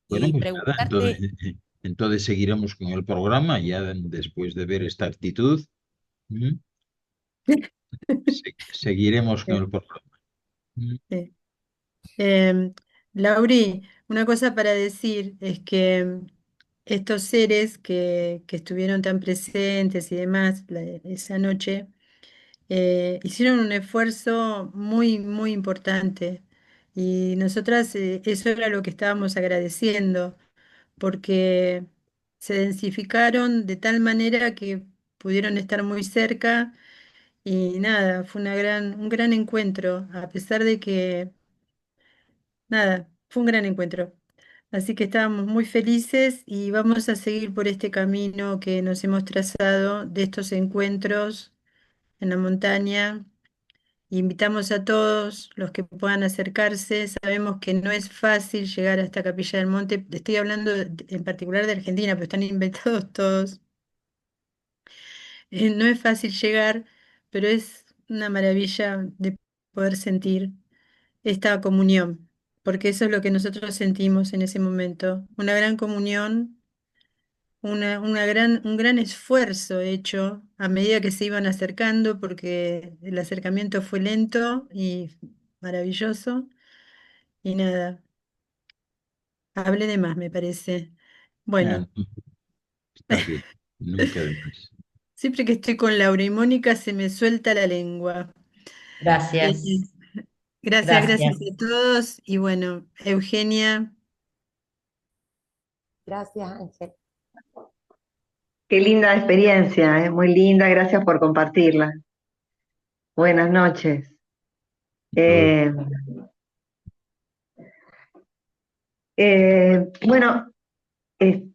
Bueno, Y pues nada, entonces, preguntarte, entonces seguiremos con el programa, ya después de ver esta actitud, ¿m? Seguiremos con Sí, el programa. ¿M? sí. Lauri, una cosa para decir es que estos seres que estuvieron tan presentes y demás esa noche, hicieron un esfuerzo muy, muy importante. Y nosotras eso era lo que estábamos agradeciendo, porque se densificaron de tal manera que pudieron estar muy cerca y nada, fue un gran encuentro, a pesar de que, nada, fue un gran encuentro. Así que estábamos muy felices y vamos a seguir por este camino que nos hemos trazado de estos encuentros en la montaña. Invitamos a todos los que puedan acercarse. Sabemos que no es fácil llegar hasta Capilla del Monte. Estoy hablando en particular de Argentina, pero están invitados todos. No es fácil llegar, pero es una maravilla de poder sentir esta comunión, porque eso es lo que nosotros sentimos en ese momento. Una gran comunión, un gran esfuerzo hecho a medida que se iban acercando, porque el acercamiento fue lento y maravilloso. Y nada, hablé de más, me parece. Ah, Bueno, no, está bien, nunca de más. siempre que estoy con Laura y Mónica se me suelta la lengua. Eh, Gracias, gracias, gracias a gracias. todos. Y bueno, Eugenia, gracias Ángel. Qué linda experiencia, muy linda, gracias por compartirla. Buenas noches. Todo. Eh, bueno,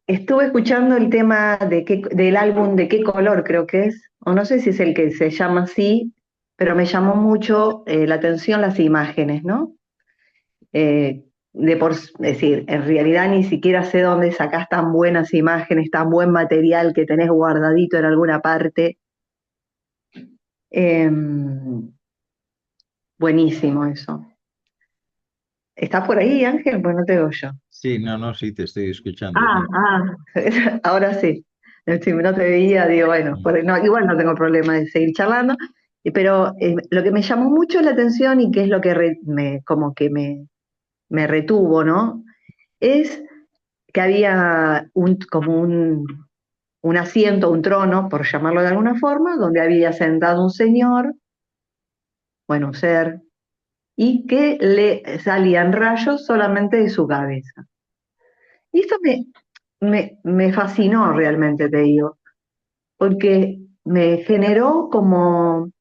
estuve escuchando el tema del álbum De qué color creo que es, o no sé si es el que se llama así, pero me llamó mucho la atención las imágenes, ¿no? Es decir, en realidad ni siquiera sé dónde sacás tan buenas imágenes, tan buen material que tenés guardadito en alguna parte. Eh, Buenísimo eso. ¿Estás por ahí, Ángel? Pues no te oigo yo. Sí, no, no, sí, te estoy escuchando, Ah, sí. ah, ahora sí. Si no te veía, digo, bueno, no, igual no tengo problema de seguir charlando, pero lo que me llamó mucho la atención y que es lo que como que me retuvo, ¿no? Es que había un asiento, un trono, por llamarlo de alguna forma, donde había sentado un señor, bueno, un ser, y que le salían rayos solamente de su cabeza. Y eso me fascinó realmente, te digo, porque me generó como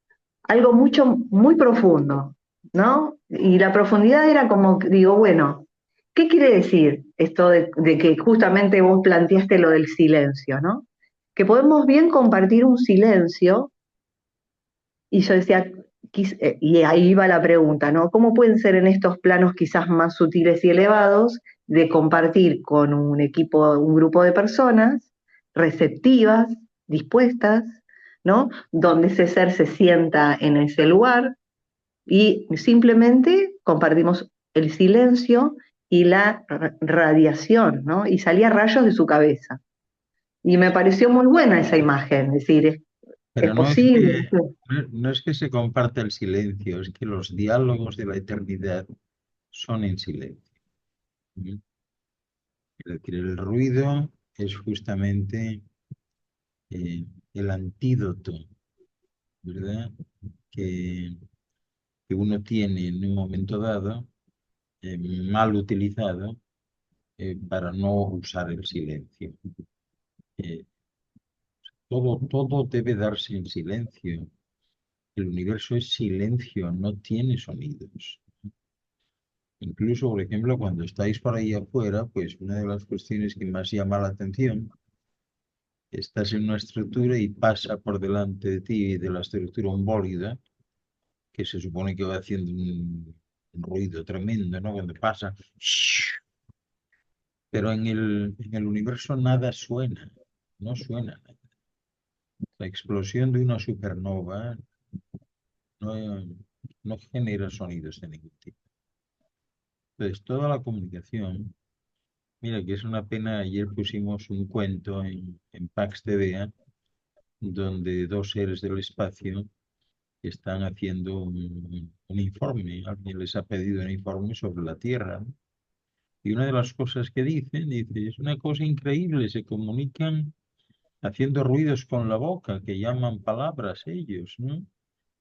algo muy profundo, ¿no? Y la profundidad era como, digo, bueno, ¿qué quiere decir esto de que justamente vos planteaste lo del silencio, ¿no? Que podemos bien compartir un silencio, y yo decía, y ahí va la pregunta, ¿no? ¿Cómo pueden ser en estos planos quizás más sutiles y elevados de compartir con un equipo, un grupo de personas receptivas, dispuestas, ¿no? Donde ese ser se sienta en ese lugar y simplemente compartimos el silencio y la radiación, ¿no? Y salía rayos de su cabeza. Y me pareció muy buena esa imagen, es decir, es Pero posible. no es que se comparte el silencio, es que los diálogos de la eternidad son en silencio. ¿M? Es decir, el ruido es justamente eh, el antídoto, ¿verdad? Que, que uno tiene en un momento dado, mal utilizado, para no usar el silencio. Eh, todo debe darse en silencio. El universo es silencio, no tiene sonidos. Incluso, por ejemplo, cuando estáis por ahí afuera, pues una de las cuestiones que más llama la atención estás en una estructura y pasa por delante de ti de la estructura un bólido que se supone que va haciendo un ruido tremendo, ¿no? Cuando pasa. Pero en el universo nada suena, no suena nada. La explosión de una supernova no, no genera sonidos de ningún tipo. Entonces, toda la comunicación, mira que es una pena, ayer pusimos un cuento en Pax TVA, donde dos seres del espacio están haciendo un informe. Alguien les ha pedido un informe sobre la Tierra, ¿no? Y una de las cosas que dicen, dice, es una cosa increíble, se comunican haciendo ruidos con la boca, que llaman palabras ellos, ¿no?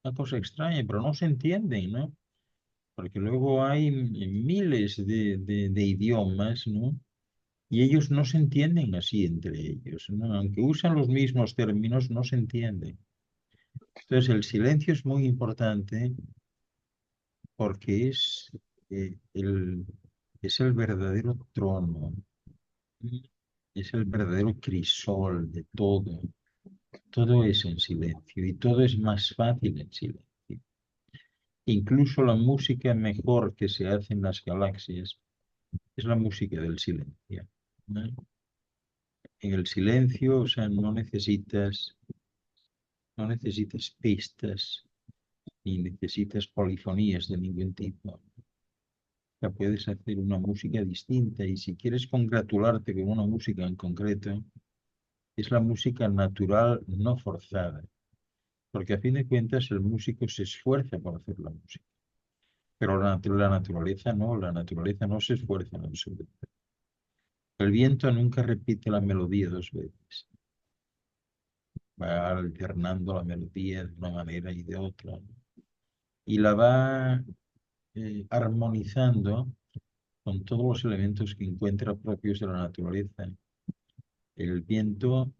Una cosa extraña, pero no se entienden, ¿no? Porque luego hay miles de idiomas, ¿no? Y ellos no se entienden así entre ellos, ¿no? Aunque usan los mismos términos, no se entienden. Entonces, el silencio es muy importante porque eh, el, es el verdadero trono, es el verdadero crisol de todo. Todo es en silencio y todo es más fácil en silencio. Incluso la música mejor que se hace en las galaxias es la música del silencio, ¿no? En el silencio, o sea, no necesitas pistas ni necesitas polifonías de ningún tipo. O sea, puedes hacer una música distinta y si quieres congratularte con una música en concreto, es la música natural, no forzada. Porque a fin de cuentas el músico se esfuerza por hacer la música. Pero la naturaleza no se esfuerza en absoluto. El viento nunca repite la melodía dos veces. Va alternando la melodía de una manera y de otra, ¿no? Y la va armonizando con todos los elementos que encuentra propios de la naturaleza. El viento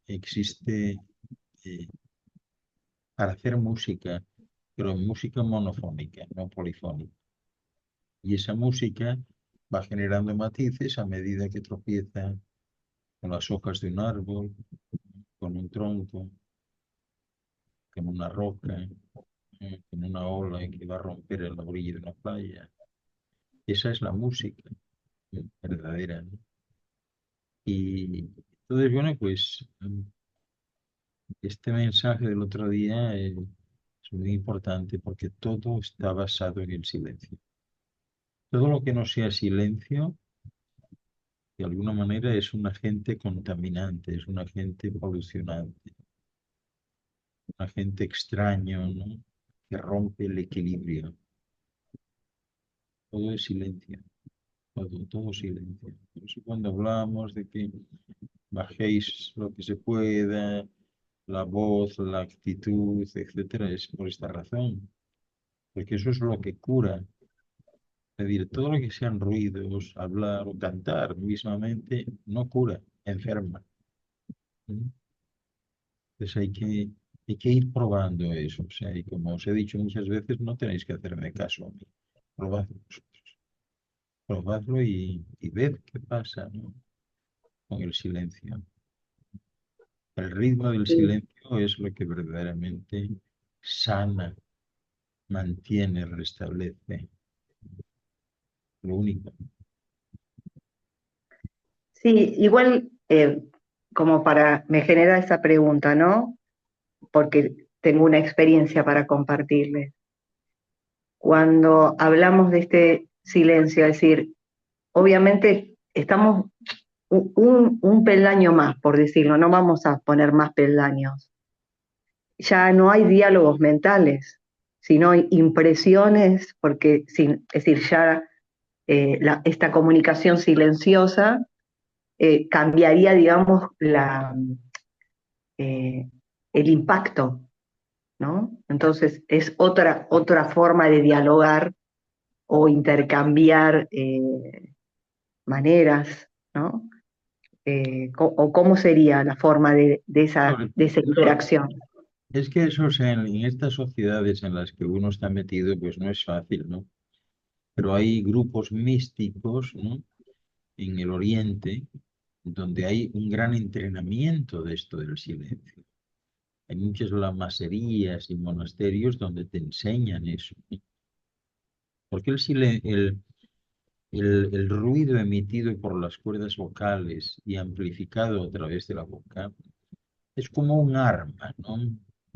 existe eh, para hacer música, pero música monofónica, no polifónica. Y esa música va generando matices a medida que tropieza con las hojas de un árbol, con un tronco, con una roca, con una ola que va a romper en la orilla de una playa. Esa es la música verdadera, ¿no? Y entonces, bueno, pues este mensaje del otro día es muy importante porque todo está basado en el silencio. Todo lo que no sea silencio, de alguna manera, es un agente contaminante, es un agente polucionante, un agente extraño, ¿no? Que rompe el equilibrio. Todo es silencio, todo silencio. Por eso cuando hablamos de que bajéis lo que se pueda, la voz, la actitud, etcétera, es por esta razón, porque eso es lo que cura. Es decir, todo lo que sean ruidos, hablar o cantar mismamente no cura, enferma. ¿Mm? Entonces hay que ir probando eso. O sea, y como os he dicho muchas veces, no tenéis que hacerme caso a mí. Probadlo vosotros. Probadlo y ved qué pasa, ¿no? Con el silencio. El ritmo del Sí. silencio es lo que verdaderamente sana, mantiene, restablece. Lo único. Sí, igual como me genera esa pregunta, ¿no? Porque tengo una experiencia para compartirles. Cuando hablamos de este silencio, es decir, obviamente estamos un peldaño más, por decirlo, no vamos a poner más peldaños. Ya no hay diálogos mentales, sino hay impresiones, porque es decir, ya esta comunicación silenciosa cambiaría, digamos, eh, el impacto, ¿no? Entonces es otra forma de dialogar o intercambiar maneras, ¿no? O cómo sería la forma de esa interacción. Es que eso, o sea, en estas sociedades en las que uno está metido, pues no es fácil, ¿no? Pero hay grupos místicos, ¿no? En el Oriente donde hay un gran entrenamiento de esto del silencio. Hay muchas lamaserías y monasterios donde te enseñan eso. Porque el ruido emitido por las cuerdas vocales y amplificado a través de la boca es como un arma, ¿no?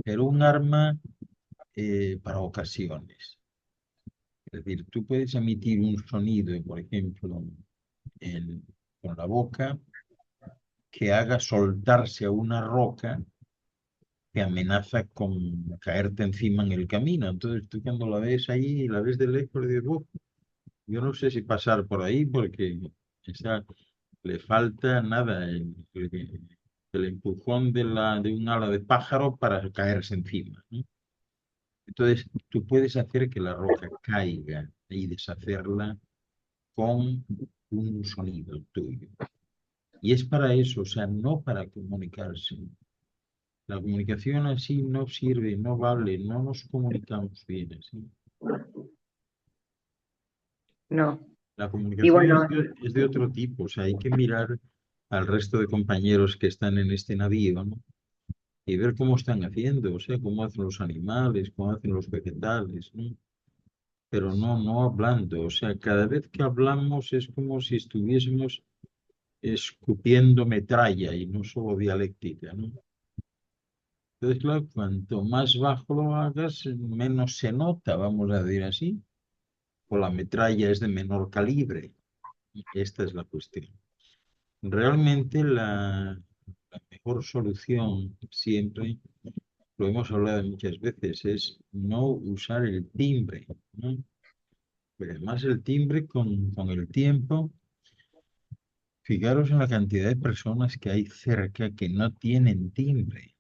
Pero un arma para ocasiones. Es decir, tú puedes emitir un sonido, por ejemplo, con la boca, que haga soltarse a una roca que amenaza con caerte encima en el camino. Entonces tú cuando la ves ahí y la ves de lejos, dices, "Uf, yo no sé si pasar por ahí porque esa, le falta nada, el empujón de un ala de pájaro para caerse encima, ¿no?". Entonces tú puedes hacer que la roca caiga y deshacerla con un sonido tuyo. Y es para eso, o sea, no para comunicarse. La comunicación así no sirve, no vale, no nos comunicamos bien así. No. La Y comunicación bueno, es de otro tipo, o sea, hay que mirar al resto de compañeros que están en este navío, ¿no? Y ver cómo están haciendo, o sea, cómo hacen los animales, cómo hacen los vegetales, ¿no? Pero no hablando, o sea, cada vez que hablamos es como si estuviésemos escupiendo metralla y no solo dialéctica, ¿no? Entonces, claro, cuanto más bajo lo hagas, menos se nota, vamos a decir así, o la metralla es de menor calibre. Esta es la cuestión. Realmente la mejor solución siempre, lo hemos hablado muchas veces, es no usar el timbre, ¿no? Pero además el timbre con el tiempo, fijaros en la cantidad de personas que hay cerca que no tienen timbre,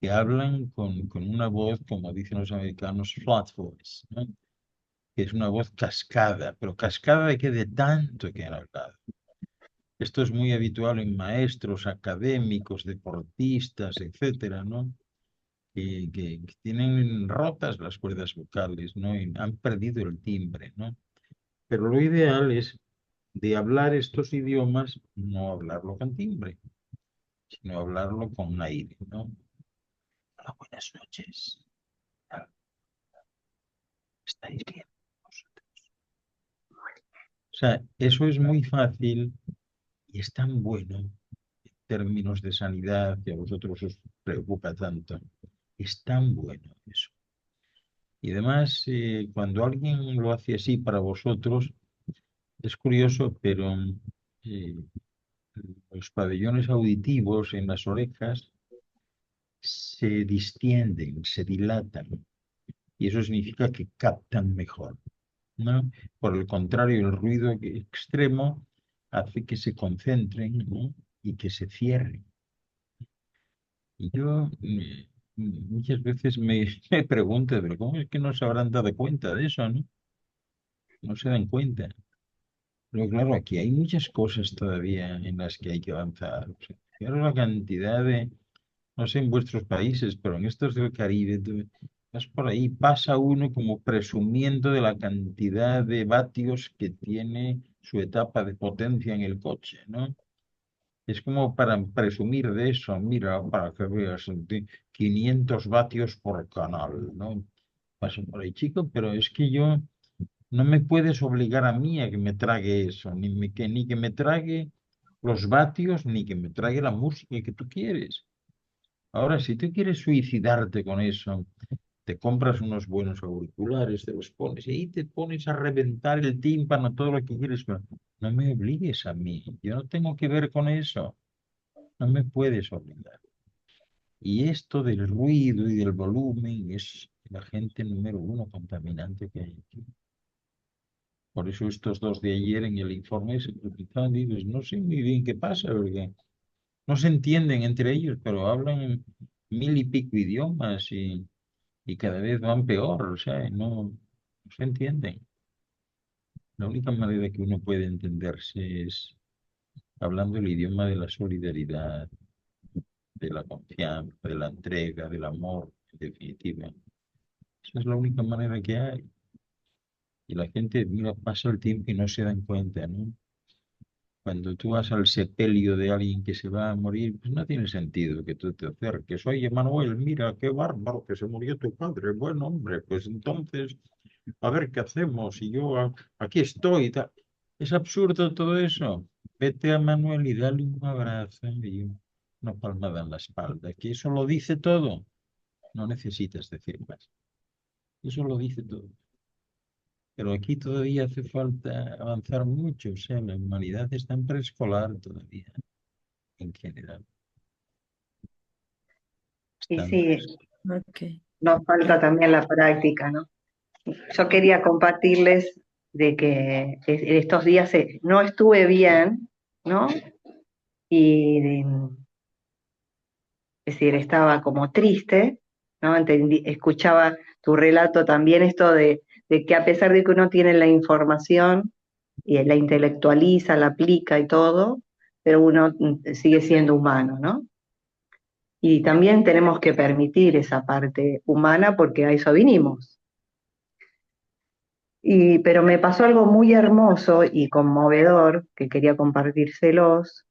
que hablan con una voz, como dicen los americanos, flat voice, ¿no? Que es una voz cascada, pero cascada de que de tanto que han hablado. Esto es muy habitual en maestros, académicos, deportistas, etcétera, ¿no? Que tienen rotas las cuerdas vocales, ¿no? Y han perdido el timbre, ¿no? Pero lo ideal es de hablar estos idiomas, no hablarlo con timbre, sino hablarlo con aire, ¿no? Hola, buenas noches. ¿Estáis bien? O sea, eso es muy fácil y es tan bueno en términos de sanidad que a vosotros os preocupa tanto. Es tan bueno eso. Y además, cuando alguien lo hace así para vosotros, es curioso, pero eh, los pabellones auditivos en las orejas se distienden, se dilatan, y eso significa que captan mejor, ¿no? Por el contrario, el ruido extremo hace que se concentren, ¿no? Y que se cierren. Y yo muchas veces me pregunto, pero ¿cómo es que no se habrán dado cuenta de eso, no? No se dan cuenta. Pero claro, aquí hay muchas cosas todavía en las que hay que avanzar. O sea, fijaros la cantidad de, no sé en vuestros países, pero en estos del Caribe, tú vas por ahí, pasa uno como presumiendo de la cantidad de vatios que tiene su etapa de potencia en el coche, ¿no? Es como para presumir de eso, mira, para que veas, 500 vatios por canal, ¿no? Paso por ahí, chico, pero es que yo no me puedes obligar a mí a que me trague eso, ni que me trague los vatios, ni que me trague la música que tú quieres. Ahora, si tú quieres suicidarte con eso, te compras unos buenos auriculares, te los pones y ahí te pones a reventar el tímpano, todo lo que quieres, pero no me obligues a mí. Yo no tengo que ver con eso. No me puedes obligar. Y esto del ruido y del volumen es la gente número uno contaminante que hay aquí. Por eso estos dos de ayer en el informe se preguntaban, dices, no sé muy bien qué pasa, porque no se entienden entre ellos, pero hablan mil y pico idiomas y cada vez van peor, o sea, no se entienden. La única manera que uno puede entenderse es hablando el idioma de la solidaridad, de la confianza, de la entrega, del amor, en definitiva. Esa es la única manera que hay. Y la gente, mira, pasa el tiempo y no se dan cuenta, ¿no? Cuando tú vas al sepelio de alguien que se va a morir, pues no tiene sentido que tú te acerques. Oye, Manuel, mira, qué bárbaro que se murió tu padre. Bueno, hombre, pues entonces, a ver qué hacemos. Y yo aquí estoy. Es absurdo todo eso. Vete a Manuel y dale un abrazo y una palmada en la espalda, que eso lo dice todo. No necesitas decir más. Eso lo dice todo. Pero aquí todavía hace falta avanzar mucho. O sea, la humanidad está en preescolar todavía, en general. Y Están, sí, Ok. nos falta también la práctica, ¿no? Yo quería compartirles de que estos días no estuve bien, ¿no? Y es decir, estaba como triste, ¿no? Escuchaba tu relato también esto de que a pesar de que uno tiene la información y la intelectualiza, la aplica y todo, pero uno sigue siendo humano, ¿no? Y también tenemos que permitir esa parte humana porque a eso vinimos. Pero me pasó algo muy hermoso y conmovedor que quería compartírselos.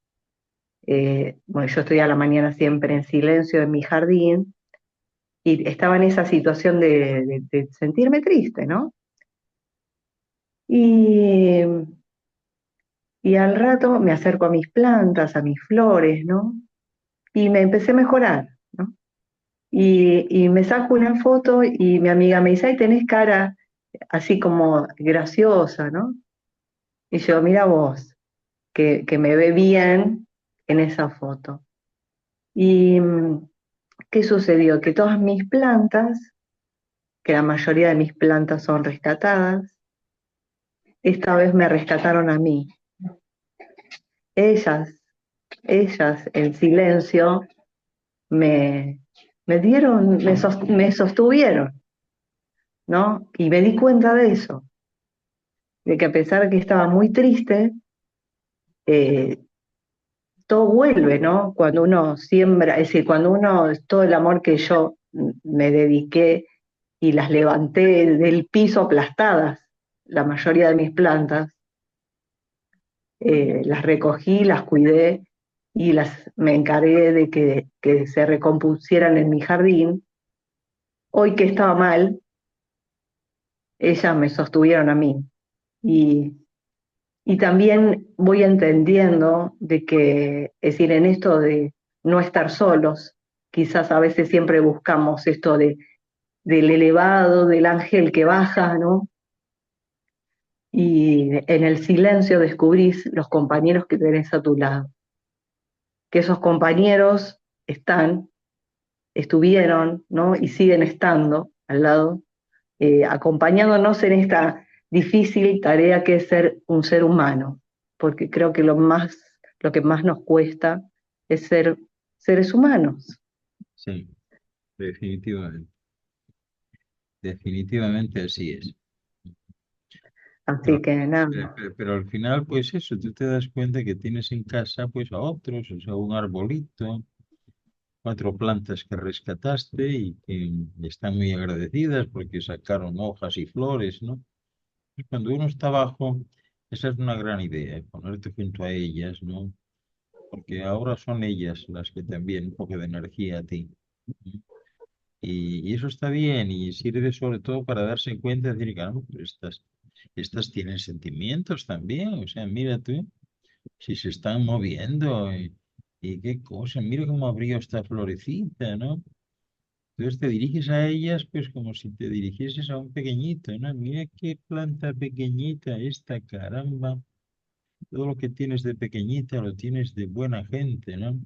Bueno, yo estoy a la mañana siempre en silencio en mi jardín y estaba en esa situación de sentirme triste, ¿no? Y, y al rato me acerco a mis plantas, a mis flores, ¿no? Y me empecé a mejorar, ¿no? Y me saco una foto y mi amiga me dice, ay, tenés cara así como graciosa, ¿no? Y yo, mira vos, que me ve bien en esa foto. ¿Y qué sucedió? Que todas mis plantas, que la mayoría de mis plantas son rescatadas, esta vez me rescataron a mí. Ellas, ellas en silencio me, me dieron, me sostuvieron, ¿no? Y me di cuenta de eso, de que a pesar de que estaba muy triste, eh, todo vuelve, ¿no? Cuando uno siembra, es decir, cuando uno, todo el amor que yo me dediqué y las levanté del piso aplastadas, la mayoría de mis plantas, las recogí, las cuidé y me encargué de que se recompusieran en mi jardín. Hoy que estaba mal, ellas me sostuvieron a mí. Y, y también voy entendiendo de que, es decir, en esto de no estar solos, quizás a veces siempre buscamos esto del elevado, del ángel que baja, ¿no? Y en el silencio descubrís los compañeros que tenés a tu lado, que esos compañeros estuvieron, ¿no? Y siguen estando al lado, acompañándonos en esta difícil tarea que es ser un ser humano, porque creo que lo que más nos cuesta es ser seres humanos. sí, definitivamente. Definitivamente así es. Así Pero, que nada, pero al final, pues eso, tú te das cuenta que tienes en casa pues a otros, o sea, un arbolito, cuatro plantas que rescataste y que están muy agradecidas porque sacaron hojas y flores, ¿no? Y cuando uno está abajo, esa es una gran idea, ponerte junto a ellas, ¿no? Porque ahora son ellas las que te envían un poco de energía a ti. Y eso está bien y sirve sobre todo para darse cuenta de decir, claro, pero estas tienen sentimientos también, o sea, mira tú, si se están moviendo y qué cosa, mira cómo abrió esta florecita, ¿no? Entonces te diriges a ellas pues como si te dirigieses a un pequeñito, ¿no? Mira qué planta pequeñita esta, caramba, todo lo que tienes de pequeñita lo tienes de buena gente, ¿no?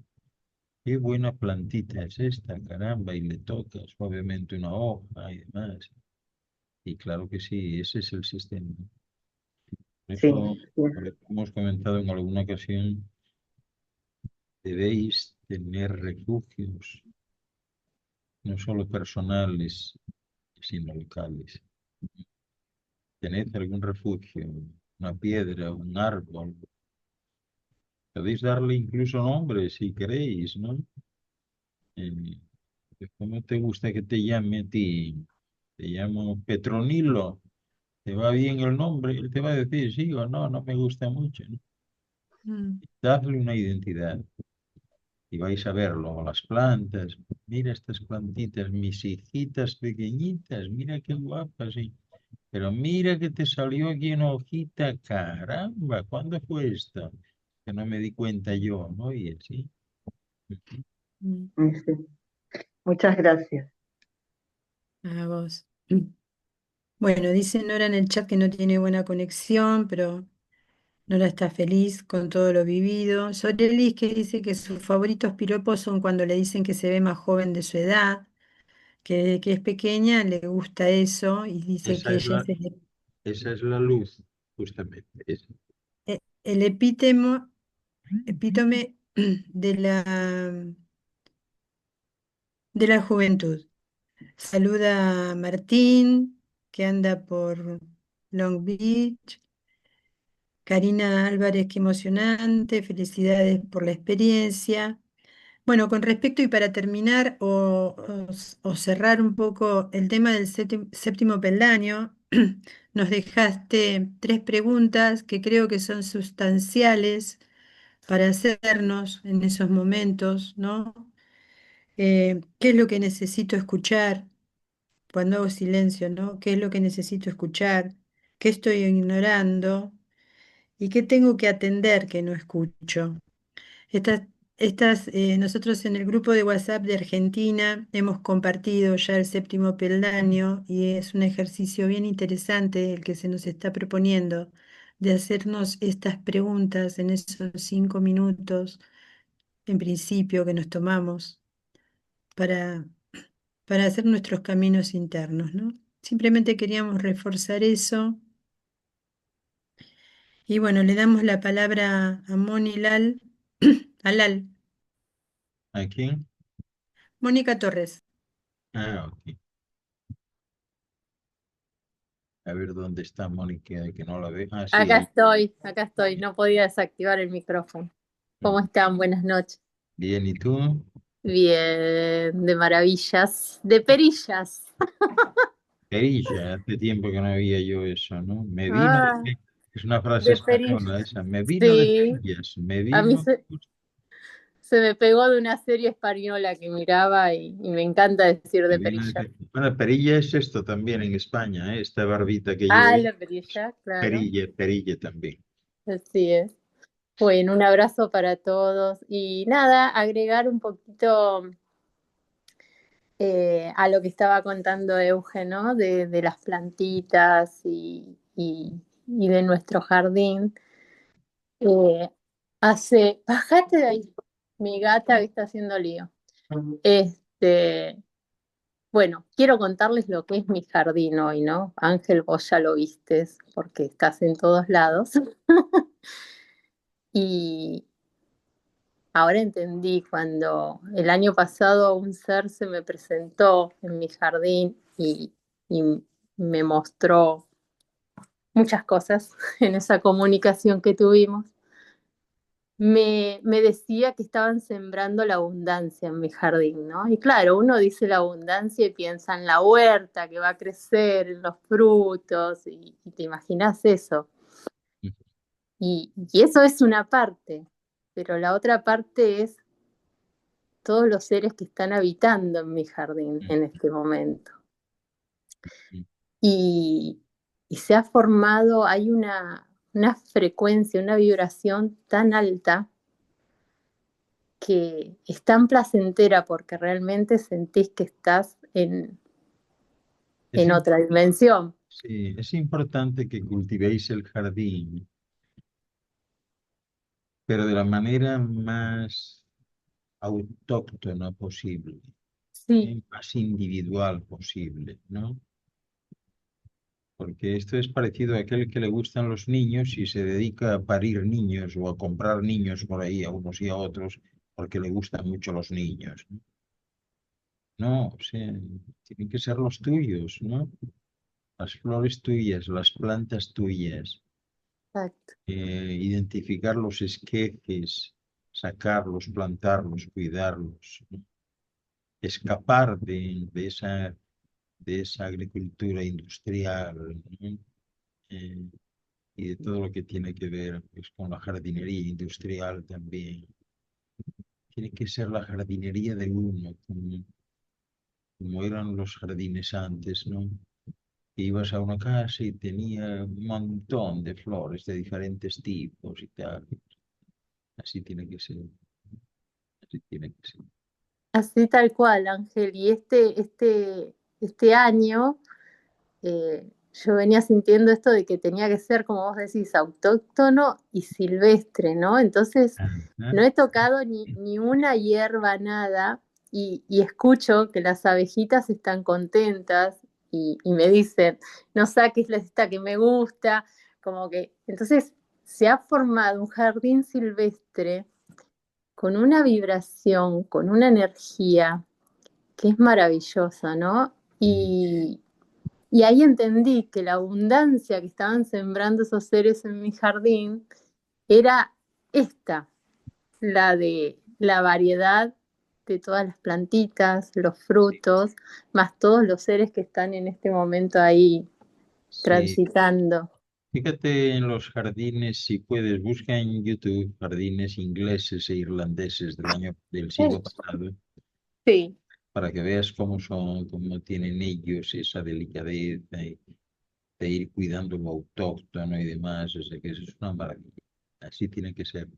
Qué buena plantita es esta, caramba, y le tocas suavemente una hoja y demás. Y claro que sí, ese es el sistema. Por sí, eso, sí, por eso hemos comentado en alguna ocasión, debéis tener refugios, no solo personales, sino locales. Tened algún refugio, una piedra, un árbol. Podéis darle incluso nombre si queréis, ¿no? Eh, ¿Cómo te gusta que te llame a ti? Te llamo Petronilo. ¿Te va bien el nombre? Él te va a decir sí o no, no me gusta mucho, ¿no? Mm, Dadle una identidad y vais a verlo, las plantas. Mira estas plantitas, mis hijitas pequeñitas, mira qué guapas. Pero mira que te salió aquí una hojita, caramba, ¿cuándo fue esto? Que no me di cuenta yo, ¿no? Y así. mm, Sí. Muchas gracias. a vos. Bueno, dice Nora en el chat que no tiene buena conexión, pero Nora está feliz con todo lo vivido. Sorelis que dice que sus favoritos piropos son cuando le dicen que se ve más joven de su edad, que es pequeña, le gusta eso y dice Esa que es ella es esa es la luz, justamente. el epítome de la juventud. Saluda a Martín, que anda por Long Beach. Karina Álvarez, qué emocionante, felicidades por la experiencia. Bueno, con respecto y para terminar o cerrar un poco el tema del séptimo peldaño, nos dejaste tres preguntas que creo que son sustanciales para hacernos en esos momentos, ¿no? ¿Qué es lo que necesito escuchar cuando hago silencio, ¿no? ¿Qué es lo que necesito escuchar? ¿Qué estoy ignorando? ¿Y qué tengo que atender que no escucho? Estas, nosotros en el grupo de WhatsApp de Argentina hemos compartido ya el séptimo peldaño y es un ejercicio bien interesante el que se nos está proponiendo de hacernos estas preguntas en esos 5 minutos, en principio, que nos tomamos para, para hacer nuestros caminos internos, ¿no? Simplemente queríamos reforzar eso. Y bueno, le damos la palabra a Moni Lal, a Lal, ¿A quién? Mónica Torres. Ah, ok. A ver dónde está Mónica, que no la ve. Ah, sí, ahí. Acá estoy, no podía desactivar el micrófono. ¿Cómo Mm. están? Buenas noches. Bien, ¿y tú? Bien, de maravillas, de perillas. Perilla, hace tiempo que no había yo eso, ¿no? Me vino Ah, es una frase de perillas. española esa, me vino de Sí, perillas, me a mí vino. se me pegó de una serie española que miraba y me encanta decir Me de vino perillas. Bueno, perilla es esto también en España, ¿eh? Esta barbita que Ah, llevo, la perilla, claro. perilla, perilla también. Así es. Bueno, un abrazo para todos. Y nada, agregar un poquito a lo que estaba contando Euge, ¿no? De las plantitas y de nuestro jardín. Eh, bájate de ahí, mi gata que está haciendo lío. Este, bueno, quiero contarles lo que es mi jardín hoy, ¿no? Ángel, vos ya lo vistes porque estás en todos lados. Y ahora entendí cuando el año pasado un ser se me presentó en mi jardín y me mostró muchas cosas en esa comunicación que tuvimos. Me decía que estaban sembrando la abundancia en mi jardín, ¿no? Y claro, uno dice la abundancia y piensa en la huerta que va a crecer, en los frutos, y te imaginas eso. Y eso es una parte, pero la otra parte es todos los seres que están habitando en mi jardín en este momento. Y, y se ha formado, hay una frecuencia, una vibración tan alta que es tan placentera porque realmente sentís que estás Es, en im- otra dimensión. sí, es importante que cultivéis el jardín, pero de la manera más autóctona posible, Sí, más individual posible, ¿no? Porque esto es parecido a aquel que le gustan los niños y se dedica a parir niños o a comprar niños por ahí a unos y a otros porque le gustan mucho los niños. No, o sea, tienen que ser los tuyos, ¿no? Las flores tuyas, las plantas tuyas, exacto. identificar los esquejes, sacarlos, plantarlos, cuidarlos, ¿no? Escapar de esa agricultura industrial, ¿no? y de todo lo que tiene que ver pues, con la jardinería industrial también. Tiene que ser la jardinería de uno, como eran los jardines antes, ¿no? Ibas a una casa y tenía un montón de flores de diferentes tipos y tal. Así tiene que ser, así tiene que ser. Así tal cual, Ángel. Y este año yo venía sintiendo esto de que tenía que ser, como vos decís, autóctono y silvestre, ¿no? Entonces, Ajá. no he tocado ni una hierba, nada, y escucho que las abejitas están contentas y me dicen, no saques la esta que me gusta, como que, entonces se ha formado un jardín silvestre con una vibración, con una energía que es maravillosa, ¿no? Y ahí entendí que la abundancia que estaban sembrando esos seres en mi jardín era esta, la de la variedad de todas las plantitas, los frutos, más todos los seres que están en este momento ahí Sí, transitando. fíjate en los jardines, si puedes, busca en YouTube jardines ingleses e irlandeses del siglo pasado, Sí, para que veas cómo son, cómo tienen ellos esa delicadeza de ir cuidando lo autóctono y demás. O sea que eso es una maravilla. Así tiene que ser.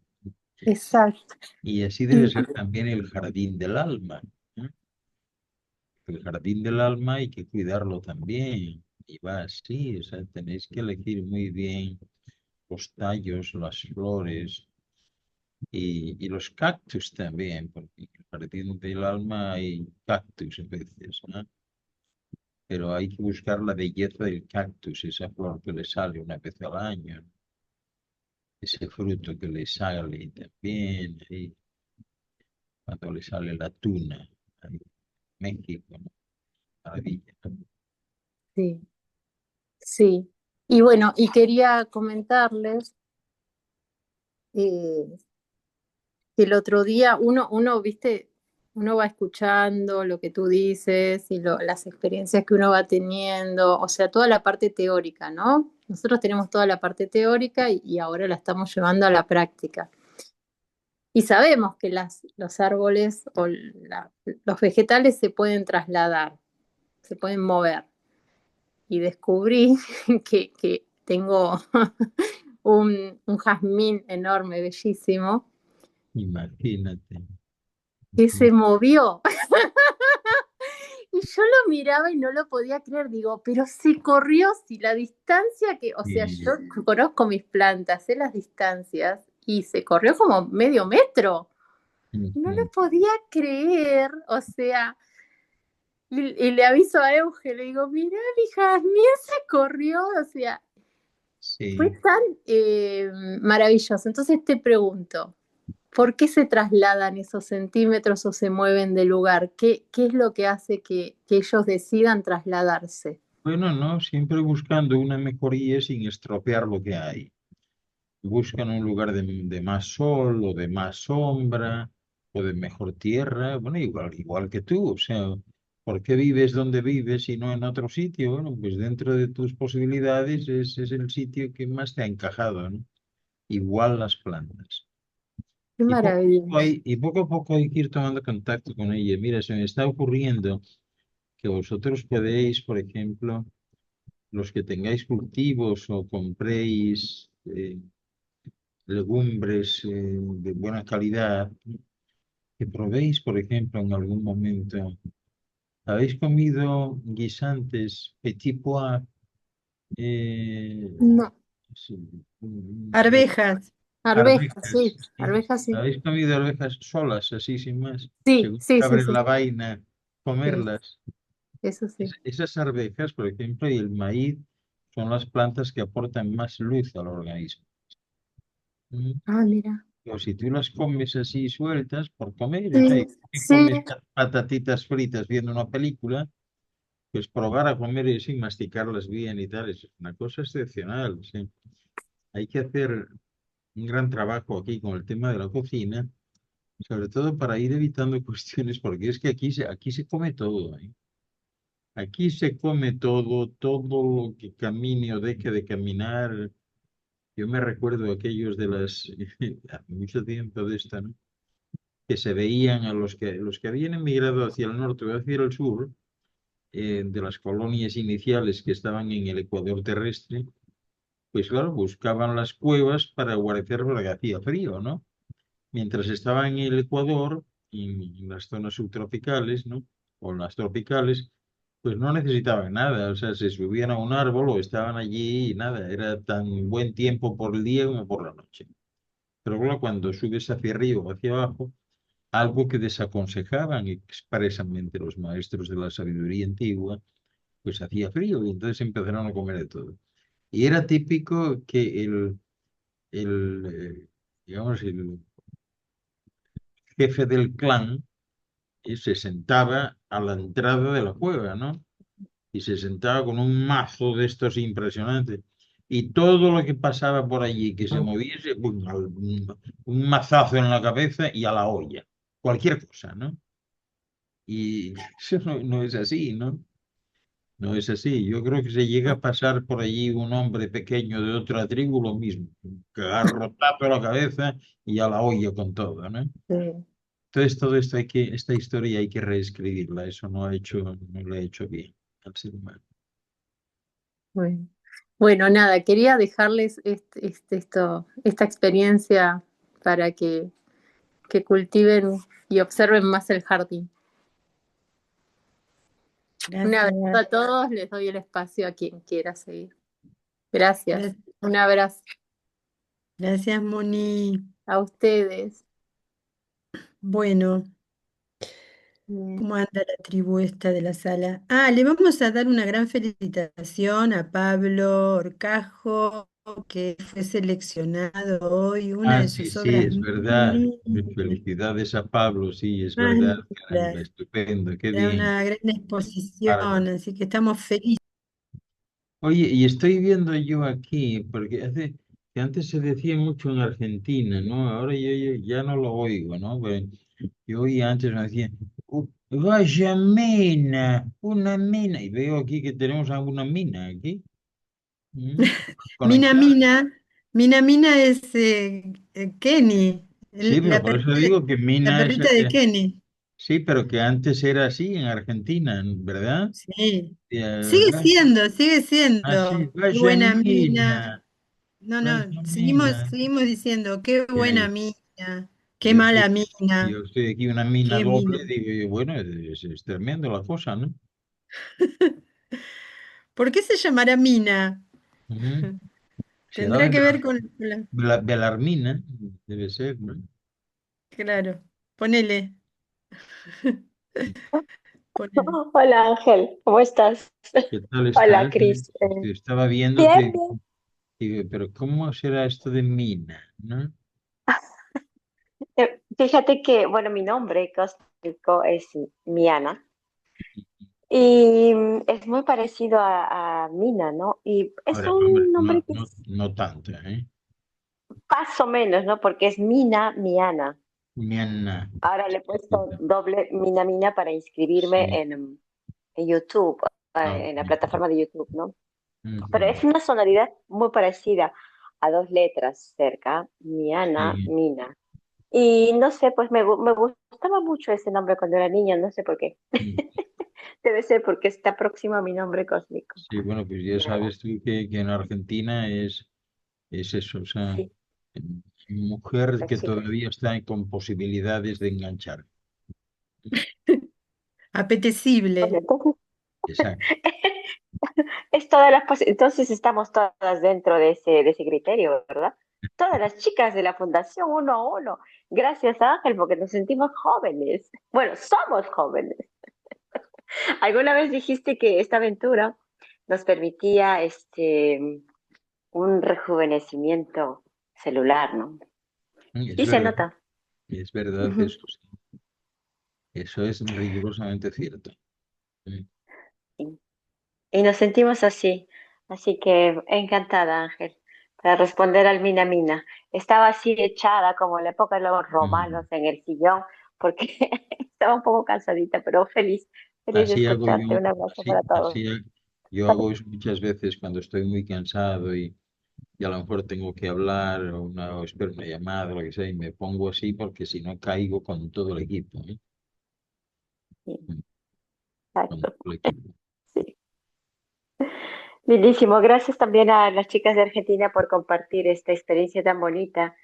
exacto. Y así debe Y, ser también el jardín del alma, ¿no? El jardín del alma hay que cuidarlo también. Y va así, o sea, tenéis que elegir muy bien los tallos, las flores y los cactus también, porque en el jardín del alma hay cactus a veces, ¿no? Pero hay que buscar la belleza del cactus, esa flor que le sale una vez al año, ese fruto que le sale también, ahí, cuando le sale la tuna, ahí, México, ¿no? Maravilla. sí, sí. Y bueno, y quería comentarles eh, que el otro día viste, uno va escuchando lo que tú dices y las experiencias que uno va teniendo, o sea, toda la parte teórica, ¿no? Nosotros tenemos toda la parte teórica y ahora la estamos llevando a la práctica. Y sabemos que los árboles o los vegetales se pueden trasladar, se pueden mover. Y descubrí que tengo un jazmín enorme, bellísimo, Imagínate. que Ujú. se movió. Y yo lo miraba y no lo podía creer, digo, pero se corrió, si la distancia que, o sea, yo Y, conozco mis plantas, sé las distancias, y se corrió como medio metro. No lo ujú. podía creer, o sea, y le aviso a Euge, le digo, mira, mi jazmín se corrió, o sea, fue Sí. tan maravilloso. Entonces te pregunto, ¿por qué se trasladan esos centímetros o se mueven de lugar? ¿Qué es lo que hace que ellos decidan trasladarse? Bueno, no, siempre buscando una mejoría sin estropear lo que hay. Buscan un lugar de más sol o de más sombra o de mejor tierra. Bueno, igual que tú. O sea, ¿por qué vives donde vives y no en otro sitio? Bueno, pues dentro de tus posibilidades es el sitio que más te ha encajado, ¿no? Igual las plantas. Qué maravilla. Y poco a poco hay que ir tomando contacto con ella. Mira, se me está ocurriendo que vosotros podéis, por ejemplo, los que tengáis cultivos o compréis legumbres de buena calidad, que probéis, por ejemplo, en algún momento. ¿Habéis comido guisantes petit pois? Eh, No, sí, Arvejas. arvejas, arvejas. sí, ¿Sí? arvejas sí. ¿Habéis comido arvejas solas, así sin más? Sí, Según sí, que sí, abres sí, la vaina, sí, comerlas. eso sí. Esas arvejas, por ejemplo, y el maíz son las plantas que aportan más luz al organismo. ¿Mm? Ah, mira. O si tú las comes así sueltas por comer, o sea, Sí, que sí, comes patatitas fritas viendo una película, pues probar a comer y sin masticarlas bien y tal, es una cosa excepcional. Sí. Hay que hacer un gran trabajo aquí con el tema de la cocina, sobre todo para ir evitando cuestiones, porque es que aquí se come todo, ¿eh? Aquí se come todo, todo lo que camine o deje de caminar. Yo me recuerdo aquellos de las, hace mucho tiempo de esta, ¿no? Que se veían a los que habían emigrado hacia el norte o hacia el sur, de las colonias iniciales que estaban en el ecuador terrestre, pues claro, buscaban las cuevas para guarecer porque hacía frío, ¿no? Mientras estaban en el Ecuador, en las zonas subtropicales, ¿no? O en las tropicales, pues no necesitaban nada, o sea, se subían a un árbol o estaban allí y nada, era tan buen tiempo por el día como por la noche. Pero claro, cuando subes hacia arriba o hacia abajo, algo que desaconsejaban expresamente los maestros de la sabiduría antigua, pues hacía frío y entonces empezaron a comer de todo. Y era típico que digamos, el jefe del clan se sentaba a la entrada de la cueva, ¿no? Y se sentaba con un mazo de estos impresionantes. Y todo lo que pasaba por allí, que se moviese, ¡pum! Un mazazo en la cabeza y a la olla. Cualquier cosa, ¿no? Y eso no es así, ¿no? No es así. Yo creo que se llega a pasar por allí un hombre pequeño de otra tribu, lo mismo. Garrotazo a la cabeza y a la olla con todo, ¿no? Sí. Entonces, todo esto esta historia hay que reescribirla. Eso no lo ha hecho bien al ser humano. Bueno, bueno, nada, quería dejarles esta experiencia para que cultiven y observen más el jardín. Un abrazo a Gracias. todos, les doy el espacio a quien quiera seguir. Gracias. Gracias, Un abrazo gracias, Moni. a ustedes. Bueno, Bien. ¿cómo anda la tribu esta de la sala? Ah, le vamos a dar una gran felicitación a Pablo Orcajo, que fue seleccionado hoy, una Ah, de sí, sus sí, obras es más verdad. lindas, Felicidades a Pablo, sí, es más verdad. Caramba, lindas. estupendo, qué Era bien. una gran exposición, Bárbaro. así que estamos felices. Oye, y estoy viendo yo aquí, porque que antes se decía mucho en Argentina, ¿no? Ahora yo ya no lo oigo, ¿no? Pero yo oía antes, me decían, vaya mina, una mina. Y veo aquí que tenemos alguna mina aquí. ¿Mm? Mina Conectada. Mina, Mina Mina es Kenny, Sí, pero por eso digo que la mina es... perrita de Kenny. sí, pero que antes era así en Argentina, ¿verdad? Sí, Vaya, sigue ah, sí, siendo. Qué vaya buena mina. mina, No, no, vaya seguimos, mina. seguimos diciendo, qué Ya, buena ya. mina, qué Yo mala estoy, mina, yo estoy aquí una mina qué mina. doble, digo yo, bueno, es tremendo la cosa, ¿no? ¿Por qué se llamará mina? Ujú. Será Tendrá que ver con Belarmina, debe ser, ¿no? claro, ponele, ponele. Hola Ángel, ¿cómo estás? ¿Qué tal Hola estás? Cris. Estaba viendo Bien, que, bien. digo, pero ¿cómo será esto de mina, no? Fíjate que, bueno, mi nombre cósmico es Miana y es muy parecido a Mina, ¿no? Y es Hombre, un nombre no, que no, es no tanto, ¿eh? más o menos, ¿no? Porque es Mina, Miana. Miana. Ahora le he puesto doble Mina, Mina para inscribirme Sí. en YouTube, Ah, en la ok. plataforma de YouTube, ¿no? Pero Ujú. es una sonoridad muy parecida a dos letras cerca, Miana, Sí. Mina. Y no sé, pues me gustaba mucho ese nombre cuando era niña, no sé por qué. Mm. Debe ser porque está próximo a mi nombre cósmico. Sí, bueno, pues ya sabes tú que en Argentina es eso, o sea, Sí, mujer pues que sí, pues. todavía está con posibilidades de enganchar. Bueno, Apetecible. entonces, Exacto. es entonces estamos todas dentro de ese criterio, ¿verdad? Todas las chicas de la fundación uno a uno. Gracias Ángel, porque nos sentimos jóvenes. Bueno, somos jóvenes. Alguna vez dijiste que esta aventura nos permitía un rejuvenecimiento celular, ¿no? Es Y se verdad, nota. es verdad Ujú. eso, sí. Eso es rigurosamente cierto. Mm. Y, y nos sentimos así. Así que encantada, Ángel, para responder al Mina Mina. Estaba así echada como en la época de los romanos Mm. en el sillón, porque estaba un poco cansadita, pero feliz, feliz de Así hago escucharte. yo, Un abrazo así, para todos. yo hago eso muchas veces cuando estoy muy cansado y a lo mejor tengo que hablar o espero una llamada o lo que sea y me pongo así porque si no caigo con todo el equipo, ¿eh? Sí, Con exacto. todo el equipo. Sí. Lindísimo. Gracias también a las chicas de Argentina por compartir esta experiencia tan bonita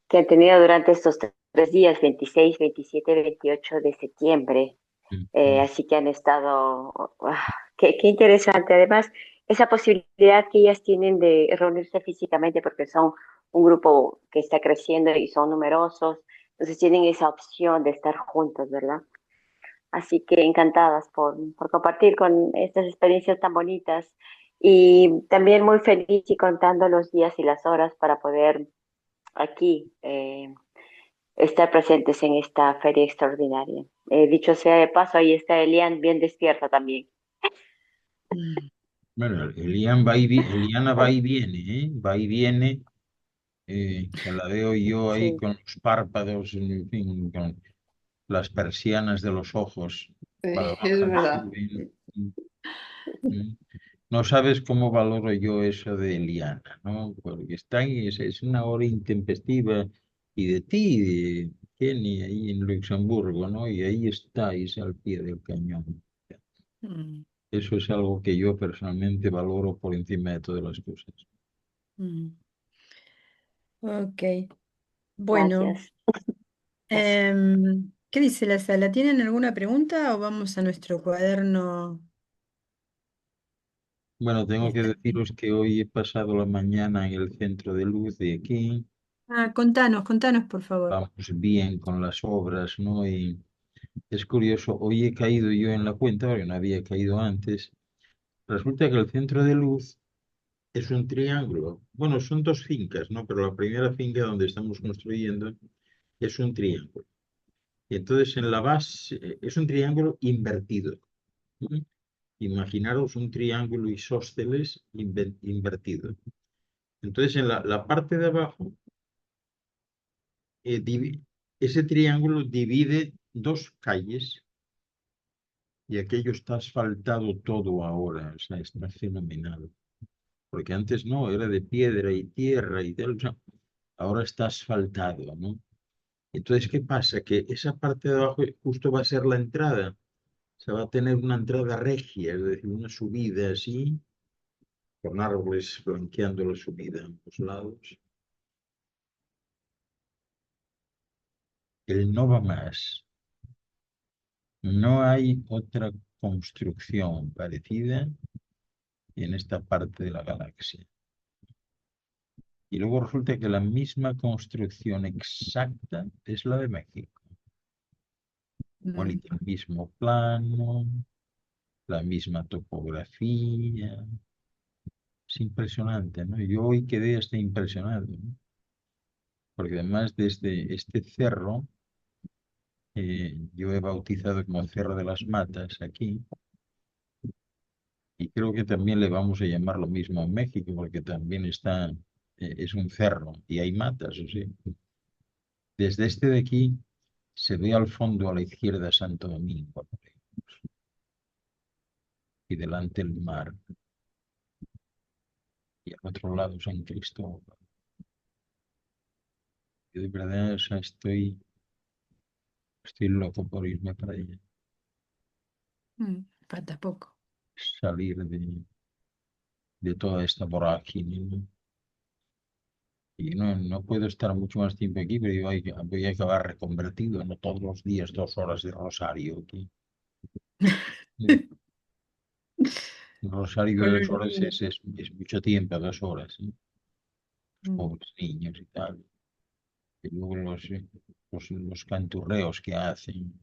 que han tenido durante estos 3 días, 26, 27, 28 de septiembre. Mm. Así que han estado, qué interesante. Además, esa posibilidad que ellas tienen de reunirse físicamente porque son un grupo que está creciendo y son numerosos, entonces tienen esa opción de estar juntos, ¿verdad? Así que encantadas por compartir con estas experiencias tan bonitas y también muy feliz y contando los días y las horas para poder aquí estar presentes en esta feria extraordinaria. Dicho sea de paso, ahí está Elian bien despierta también. Bueno, Eliana va y viene, ¿eh? Va y viene, que la veo yo ahí Sí, con los párpados, en fin, con las persianas de los ojos para Es bajar y verdad. suben. Mm. No sabes cómo valoro yo eso de Eliana, ¿no? Porque está ahí, es una hora intempestiva y de ti, de Kenny, ahí en Luxemburgo, ¿no? Y ahí estáis al pie del cañón. Mm, Eso es algo que yo personalmente valoro por encima de todas las cosas. mm. Ok, bueno, gracias. Gracias. ¿qué dice la sala? ¿Tienen alguna pregunta o vamos a nuestro cuaderno? Bueno, tengo que Está bien. deciros que hoy he pasado la mañana en el centro de luz de aquí. Ah, contanos, por favor. Vamos bien con las obras, ¿no? Y es curioso, hoy he caído yo en la cuenta, porque no había caído antes. Resulta que el centro de luz es un triángulo. Bueno, son dos fincas, ¿no? Pero la primera finca donde estamos construyendo es un triángulo. Y entonces en la base es un triángulo invertido. ¿Mm? Imaginaros un triángulo isósceles invertido. Entonces en la parte de abajo, ese triángulo divide dos calles y aquello está asfaltado todo ahora. O sea, está fenomenal. Porque antes no, era de piedra y tierra y tal. O sea, ahora está asfaltado, ¿no? Entonces, ¿qué pasa? Que esa parte de abajo justo va a ser la entrada. Se va a tener una entrada regia, es decir, una subida así, con árboles flanqueando la subida a ambos lados. El no va más. No hay otra construcción parecida en esta parte de la galaxia. Y luego resulta que la misma construcción exacta es la de México. Mm, Igualito, el mismo plano, la misma topografía. Es impresionante, ¿no? Yo hoy quedé hasta impresionado, ¿no? Porque además desde este cerro, yo he bautizado como el Cerro de las Matas aquí, y creo que también le vamos a llamar lo mismo en México, porque también está, es un cerro y hay matas, o sea. Desde este de aquí se ve al fondo a la izquierda Santo Domingo, y delante el mar, y al otro lado San Cristóbal. Yo de verdad, o sea, estoy loco por irme para allá, falta poco. salir de toda esta vorágine, ¿no? Y no puedo estar mucho más tiempo aquí, pero yo voy a acabar reconvertido, no todos los días 2 horas de rosario aquí. El rosario de Con 2 horas Olivia. es mucho tiempo, 2 horas, ¿eh? Los Mm, pobres niños y tal. Y luego los canturreos que hacen.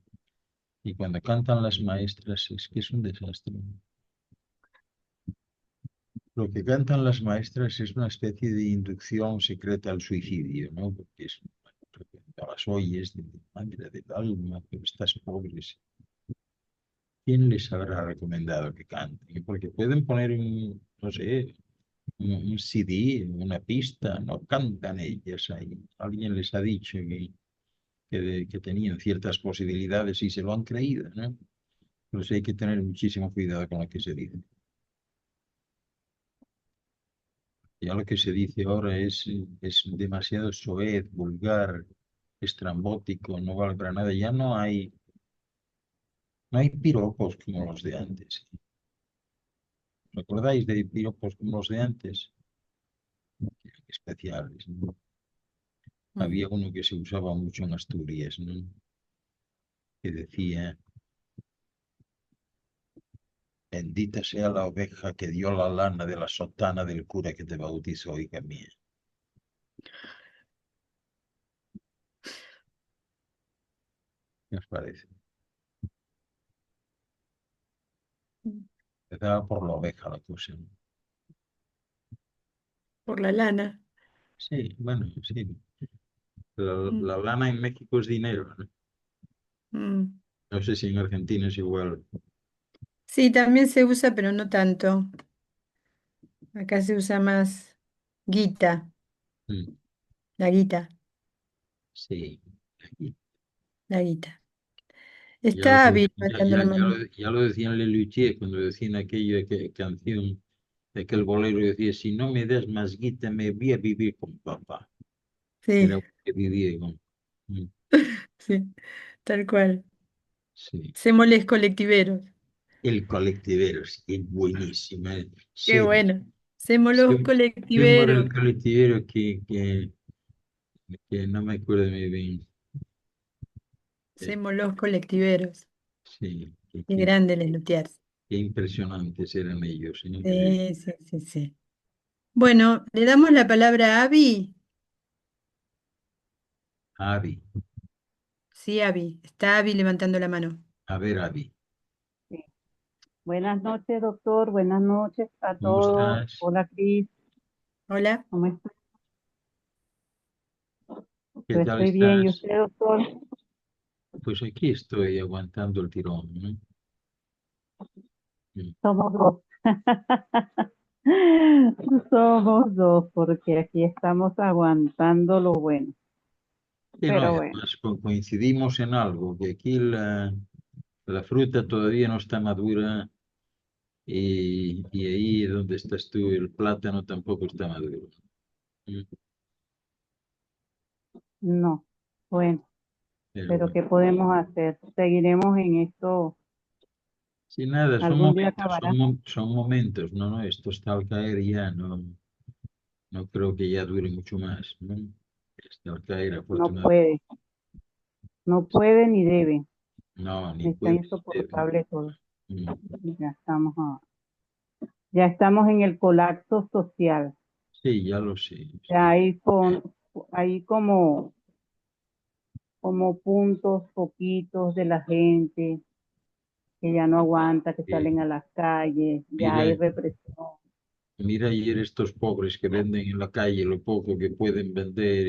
Y cuando cantan las maestras es que es un desastre. Lo que cantan las maestras es una especie de inducción secreta al suicidio, ¿no? Porque es, de repente las oyes de madre del alma, pero estas pobres, ¿quién les habrá recomendado que canten? Porque pueden poner un, no sé, un CD, una pista, no cantan ellas ahí. Alguien les ha dicho que tenían ciertas posibilidades y se lo han creído, ¿no? Pero sí hay que tener muchísimo cuidado con lo que se dice. Ya lo que se dice ahora es demasiado soez, vulgar, estrambótico, no vale para nada. Ya no hay piropos como los de antes. ¿Recordáis de piropos como los de antes? Especiales, ¿no? Mm. Había uno que se usaba mucho en Asturias, ¿no? Que decía, bendita sea la oveja que dio la lana de la sotana del cura que te bautizó, hija mía. ¿Qué os parece? Empezaba por la oveja la cosa, ¿no? Por la lana. Sí, bueno, sí. La Mm. lana en México es dinero, ¿no? Mm. No sé si en Argentina es igual. Sí, también se usa, pero no tanto. Acá se usa más guita, Mm, la guita, sí. la guita. Ya lo, Está que- Abby levantando la ya mano. ya lo decían Lelutier cuando decían aquella canción, aquel bolero, decía, si no me das más guita, me voy a vivir con papá. Sí, Era lo que vivía con. Mm, sí, tal cual. sí. Sémoles colectiveros. El colectivero, sí, es buenísima. Qué Sí, bueno. Sémos los sí, el colectiveros. colectivero que no me acuerdo muy bien. Eh, Sémos los colectiveros. sí, Qué grande les Lutiers. qué impresionantes eran ellos, increíble. Sí, sí, sí, sí. Bueno, le damos la palabra a Abby. Avi, Sí, Abby. Está Abby levantando la mano. a ver, Avi, Sí. Buenas noches, doctor. Buenas noches a ¿cómo todos. estás? Hola, Cris. Hola. ¿Cómo estás? ¿Qué Yo tal estoy bien. ¿Y estás? usted, doctor? Pues aquí estoy aguantando el tirón, ¿no? Mm. Somos dos. Somos dos, porque aquí estamos aguantando lo bueno. Sí, no, y Pero bueno, además coincidimos en algo, que aquí la fruta todavía no está madura y ahí donde estás tú, el plátano tampoco está maduro. Mm. no. Bueno, Pero pero bueno, ¿qué podemos hacer? Seguiremos en esto. sin nada, son Algún día momentos, acabará. son momentos, ¿no? No, esto está al caer y ya, no creo que ya dure mucho más, ¿no? Está al caer, No afortunadamente. puede. No puede ni debe. No, ni Está puede ni debe. insoportable todo. Mm. Ya estamos en el colapso social. Sí, ya lo sé. Ya hay como puntos, poquitos de la gente que ya no aguanta, que salen Sí. a las calles, ya Mira, hay represión. mira ayer estos pobres que venden en la calle lo poco que pueden vender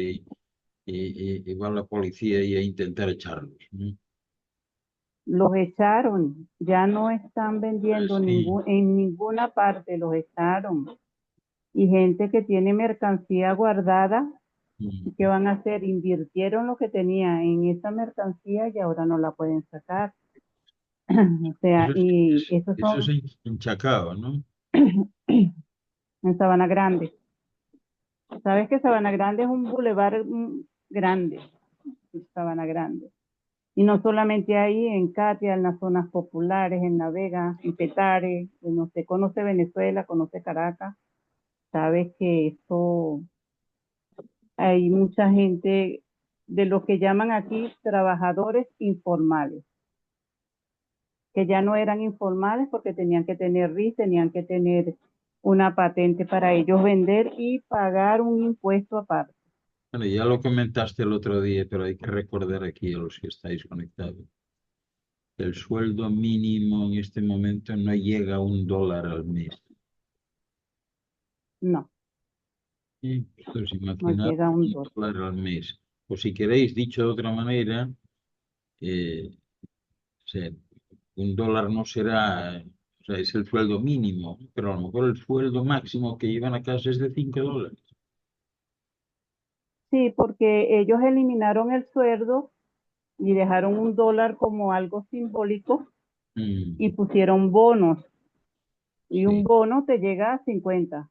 y va la policía y a intentar echarlos, ¿no? Los echaron, ya no están vendiendo Sí. en ninguna parte, los echaron. Y gente que tiene mercancía guardada, Mm. ¿qué van a hacer? Invirtieron lo que tenía en esa mercancía y ahora no la pueden sacar. O sea, y esos Eso es son en Chacao, ¿no? en Sabana Grande. Sabes que Sabana Grande es un bulevar grande, Sabana Grande. Y no solamente ahí, en Catia, en las zonas populares, en La Vega, en Petare, bueno, usted conoce Venezuela, conoce Caracas, sabe que esto hay mucha gente de lo que llaman aquí trabajadores informales, que ya no eran informales porque tenían que tener RIS, tenían que tener una patente para ellos vender y pagar un impuesto aparte. Bueno, ya lo comentaste el otro día, pero hay que recordar aquí a los que estáis conectados. El sueldo mínimo en este momento no llega a $1 al mes. No, ¿Sí? Entonces, no imaginad llega a un dólar. $1 al mes. O si queréis, dicho de otra manera, o sea, $1 no será, o sea, es el sueldo mínimo, pero a lo mejor el sueldo máximo que llevan a casa es de $5. Sí, porque ellos eliminaron el sueldo y dejaron un dólar como algo simbólico Mm, y pusieron bonos. Y un sí, bono te llega a 50.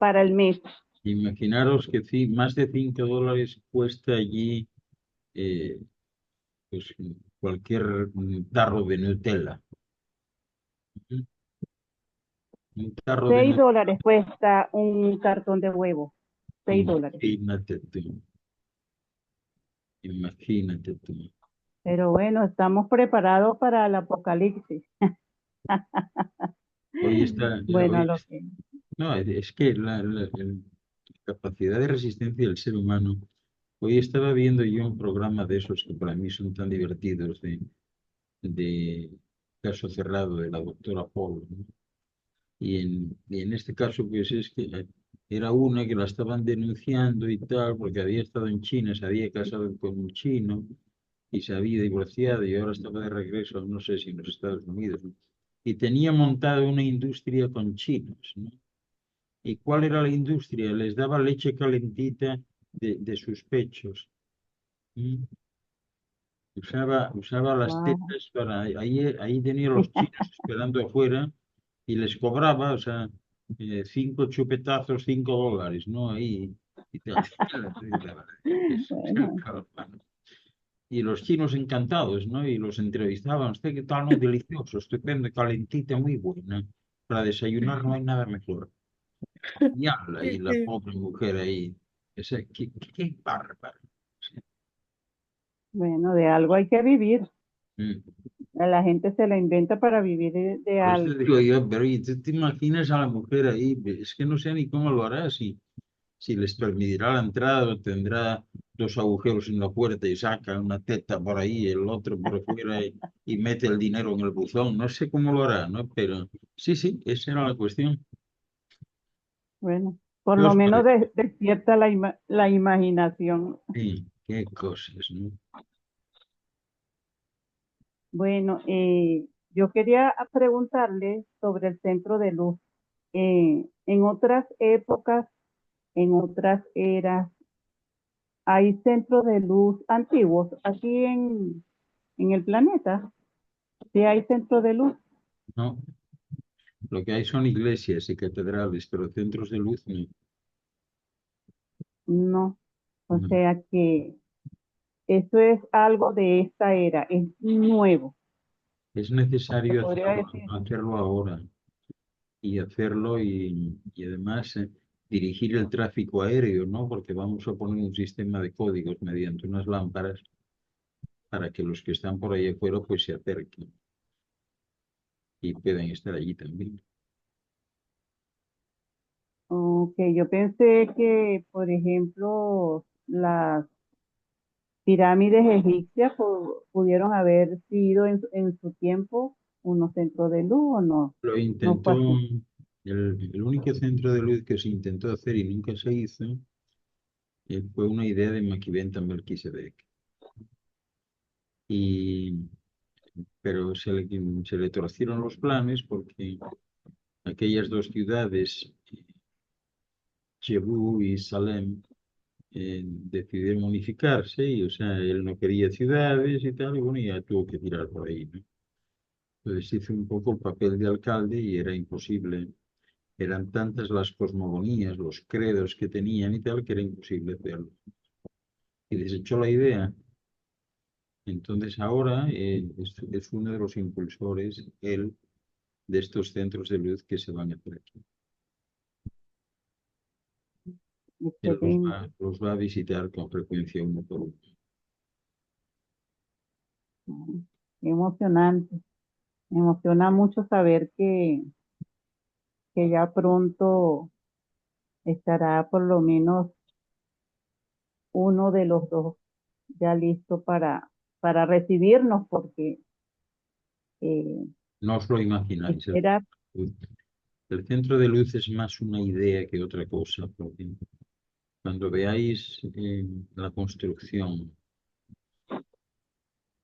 para el mes. Imaginaros que más de $5 cuesta allí eh, pues, cualquier tarro de Nutella. Ujú. Un tarro de Nutella, $6 cuesta un cartón de huevo. $6. imagínate tú, imagínate tú. Pero bueno, estamos preparados para el apocalipsis. Hoy está, Bueno, hoy, lo que... no, es que la capacidad de resistencia del ser humano. Hoy estaba viendo yo un programa de esos que para mí son tan divertidos, de caso cerrado de la doctora Paul, ¿no? Y en este caso, pues es que era una que la estaban denunciando y tal, porque había estado en China, se había casado con un chino y se había divorciado y ahora estaba de regreso, no sé si en los Estados Unidos, ¿no? Y tenía montada una industria con chinos, ¿no? ¿Y cuál era la industria? Les daba leche calentita de sus pechos. ¿Mm? Usaba las Wow. tetas para... Ahí tenía los chinos esperando afuera y les cobraba, o sea, 5 chupetazos, $5, ¿no? Ahí. Y, tal. Bueno, Y los chinos encantados, ¿no? Y los entrevistaban. ¿Usted qué tal? No, delicioso, estupendo, calentita, muy buena. Para desayunar no hay nada mejor. Y la pobre mujer ahí. Qué bárbaro. bueno, de algo hay que vivir. Mm. A la gente se la inventa para vivir de Por eso algo. digo yo, pero ¿y tú te imaginas a la mujer ahí? Es que no sé ni cómo lo hará, si les permitirá la entrada o tendrá dos agujeros en la puerta y saca una teta por ahí, el otro por fuera y mete el dinero en el buzón. No sé cómo lo hará, ¿no? Pero sí, sí, esa era la cuestión. Bueno, por ¿Qué lo os menos parece? despierta la imaginación. Sí, qué cosas, ¿no? Bueno, yo quería preguntarle sobre el centro de luz. En otras épocas, en otras eras, ¿hay centros de luz antiguos aquí en el planeta? Sí, hay centros de luz. No, lo que hay son iglesias y catedrales, pero centros de luz no. No. O No. sea que eso es algo de esta era, es nuevo. Es Se necesario podría hacerlo, decir. hacerlo ahora. Y hacerlo y además dirigir el tráfico aéreo, ¿no? Porque vamos a poner un sistema de códigos mediante unas lámparas para que los que están por ahí afuera pues se acerquen y puedan estar allí también. Ok, yo pensé que, por ejemplo, las pirámides egipcias pudieron haber sido en su tiempo unos centros de luz o no, Lo no fue intentó, así. el único centro de luz que se intentó hacer y nunca se hizo fue una idea de Maquiventa Melquisedec. Y, pero se le torcieron los planes porque aquellas dos ciudades, Jebú y Salem, decidieron unificarse y, o sea, él no quería ciudades y tal, y bueno, ya tuvo que tirar por ahí, ¿no? Entonces hizo un poco el papel de alcalde y era imposible. Eran tantas las cosmogonías, los credos que tenían y tal, que era imposible hacerlo. Y desechó la idea. Entonces ahora es uno de los impulsores, él, de estos centros de luz que se van a hacer aquí. Él los Excelente, va, los va a visitar con frecuencia uno por uno. ¿no? Qué emocionante. Me emociona mucho saber que ya pronto estará por lo menos uno de los dos ya listo para recibirnos, porque eh, No os lo imagináis. espera, El centro de luz es más una idea que otra cosa, porque cuando veáis la construcción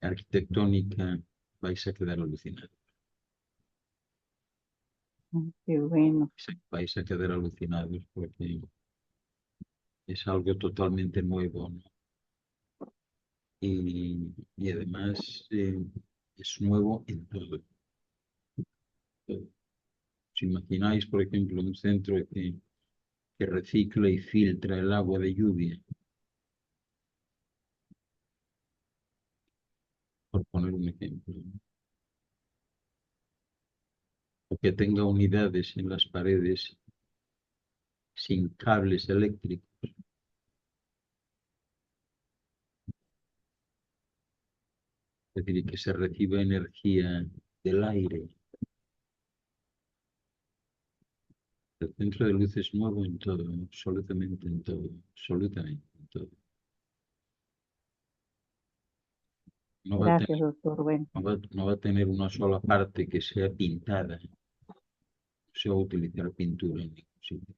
arquitectónica vais a quedar alucinados. qué bueno. Vais a quedar alucinados porque es algo totalmente nuevo, ¿no? Y además es nuevo en todo. ¿Os imagináis, por ejemplo, un centro que recicla y filtra el agua de lluvia, por poner un ejemplo, ¿no? O que tenga unidades en las paredes sin cables eléctricos, es decir, que se reciba energía del aire. El centro de luz es nuevo en todo, absolutamente en todo, absolutamente en todo. No va a Gracias, tener, doctor. Bueno, no va a tener una sola parte que sea pintada, no se va a utilizar pintura en ningún sitio.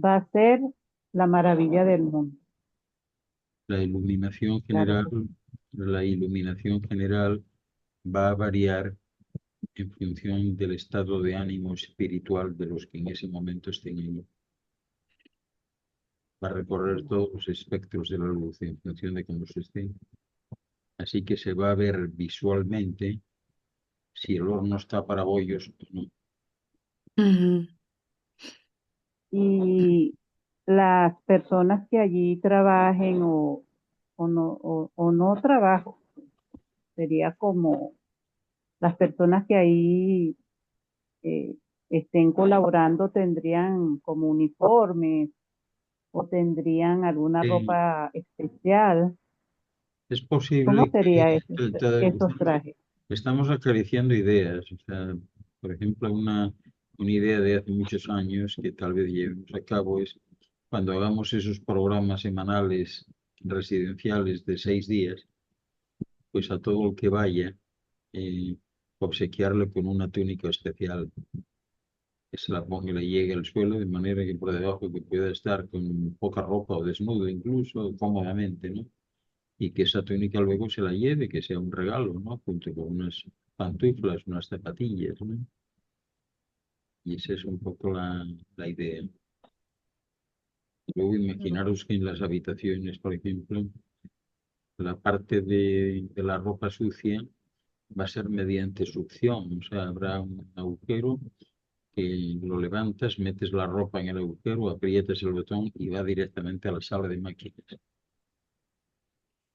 va a ser la maravilla del mundo. La iluminación Claro general, que sí. la iluminación general va a variar en función del estado de ánimo espiritual de los que en ese momento estén ahí. Va a recorrer todos los espectros de la luz en función de cómo se esté. Así que se va a ver visualmente si el horno está para bollos o no. Ujú. Y las personas que allí trabajen o no trabajen, sería como las personas que ahí eh, estén colaborando tendrían como uniformes o tendrían alguna Eh, ropa especial. es ¿Cómo posible que sería esos trajes? estamos acariciando ideas. O sea, por ejemplo, una idea de hace muchos años que tal vez llevemos a cabo es cuando hagamos esos programas semanales residenciales de 6 días, pues a todo el que vaya, eh, obsequiarle con una túnica especial que se la ponga y le llegue al suelo de manera que por debajo que pueda estar con poca ropa o desnudo incluso, cómodamente, ¿no? Y que esa túnica luego se la lleve, que sea un regalo, ¿no? Junto con unas pantuflas, unas zapatillas, ¿no? Y esa es un poco la idea. Luego imaginaros que en las habitaciones, por ejemplo, la parte de la ropa sucia va a ser mediante succión, o sea, habrá un agujero que lo levantas, metes la ropa en el agujero, aprietas el botón y va directamente a la sala de máquinas,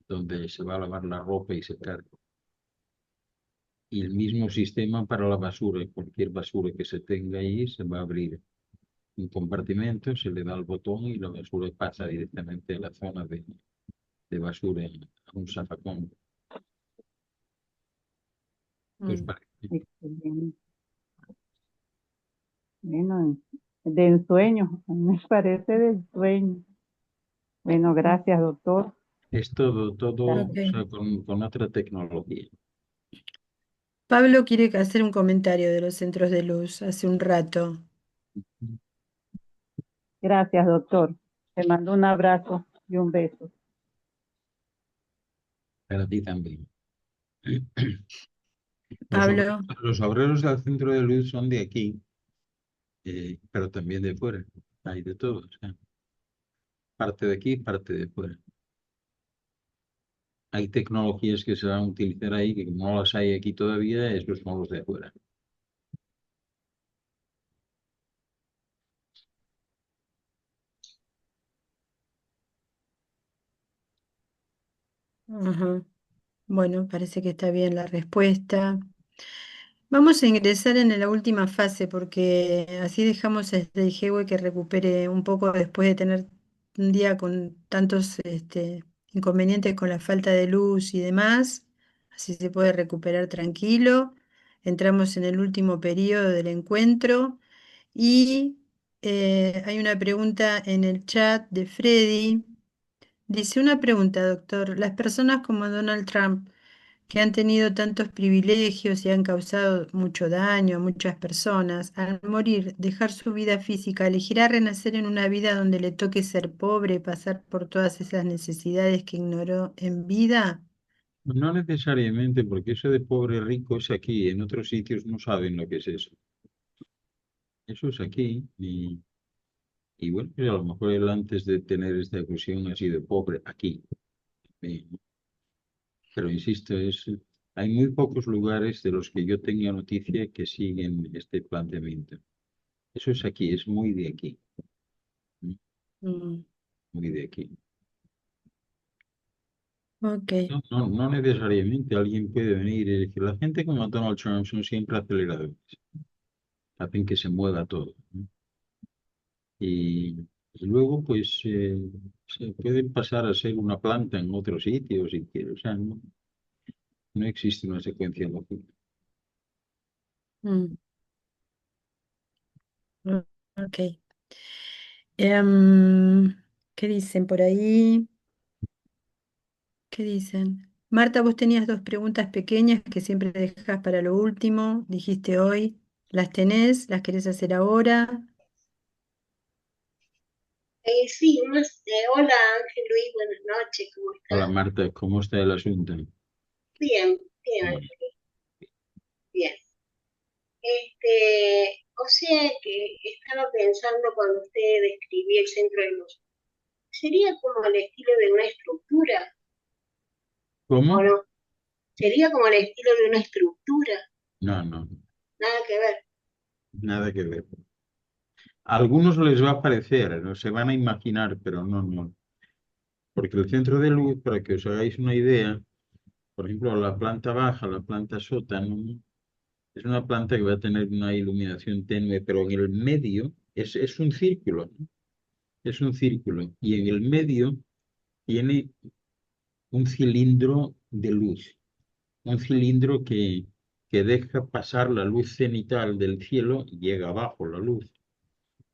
donde se va a lavar la ropa y secar. Y el mismo sistema para la basura, cualquier basura que se tenga ahí, se va a abrir un compartimento, se le da el botón y la basura pasa directamente a la zona de basura, a un zafacón. ¿Qué os Mm. parece? Excelente. Bueno, de ensueño, me parece de ensueño. Bueno, gracias, doctor. Es todo, o Gracias. sea, Ok. con otra tecnología. Pablo quiere hacer un comentario de los centros de luz hace un rato. Gracias, doctor. Te mando un abrazo y un beso. Para ti también. Pablo, Los obreros del centro de luz son de aquí, pero también de fuera. Hay de todo, o sea, parte de aquí, parte de fuera. Hay tecnologías que se van a utilizar ahí que como no las hay aquí todavía, esos son los de afuera. ajá. Bueno, parece que está bien la respuesta. Vamos a ingresar en la última fase porque así dejamos a este Jewe que recupere un poco después de tener un día con tantos inconvenientes con la falta de luz y demás. Así se puede recuperar tranquilo. Entramos en el último periodo del encuentro y hay una pregunta en el chat de Freddy. Dice una pregunta, doctor. Las personas como Donald Trump que han tenido tantos privilegios y han causado mucho daño a muchas personas, al morir, dejar su vida física, elegirá renacer en una vida donde le toque ser pobre, pasar por todas esas necesidades que ignoró en vida. No necesariamente, porque eso de pobre rico es aquí, en otros sitios no saben lo que es eso. Eso es aquí, y bueno, pues a lo mejor él antes de tener esta ocasión ha sido pobre aquí. Eh, Pero insisto, hay muy pocos lugares de los que yo tenga noticia que siguen este planteamiento. Eso es aquí, es muy de aquí, Mm, muy de aquí. ok. No necesariamente alguien puede venir y decir, la gente como Donald Trump son siempre aceleradores, hacen que se mueva todo, ¿no? Y luego, pues, se pueden pasar a ser una planta en otro sitio, si quieres. O sea, no existe una secuencia lógica. Mm, ok. Em, ¿Qué dicen por ahí? ¿Qué dicen? Marta, vos tenías dos preguntas pequeñas que siempre dejas para lo último. Dijiste hoy. ¿Las tenés? ¿Las querés hacer ahora? Sí, hola Ángel Luis, buenas noches, ¿cómo Hola estás? Marta, ¿cómo está el asunto? Bien, bien, Bueno, Ángel, bien. O sea que estaba pensando cuando usted describía el centro de los... ¿Sería como el estilo de una estructura o ¿cómo? no? ¿Sería como el estilo de una estructura? No, Nada que ver. nada que ver. A algunos les va a parecer, no se van a imaginar, pero no. Porque el centro de luz, para que os hagáis una idea, por ejemplo, la planta baja, la planta sótano, es una planta que va a tener una iluminación tenue, pero en el medio es un círculo, ¿no? Es un círculo. Y en el medio tiene un cilindro de luz, un cilindro que deja pasar la luz cenital del cielo y llega abajo la luz.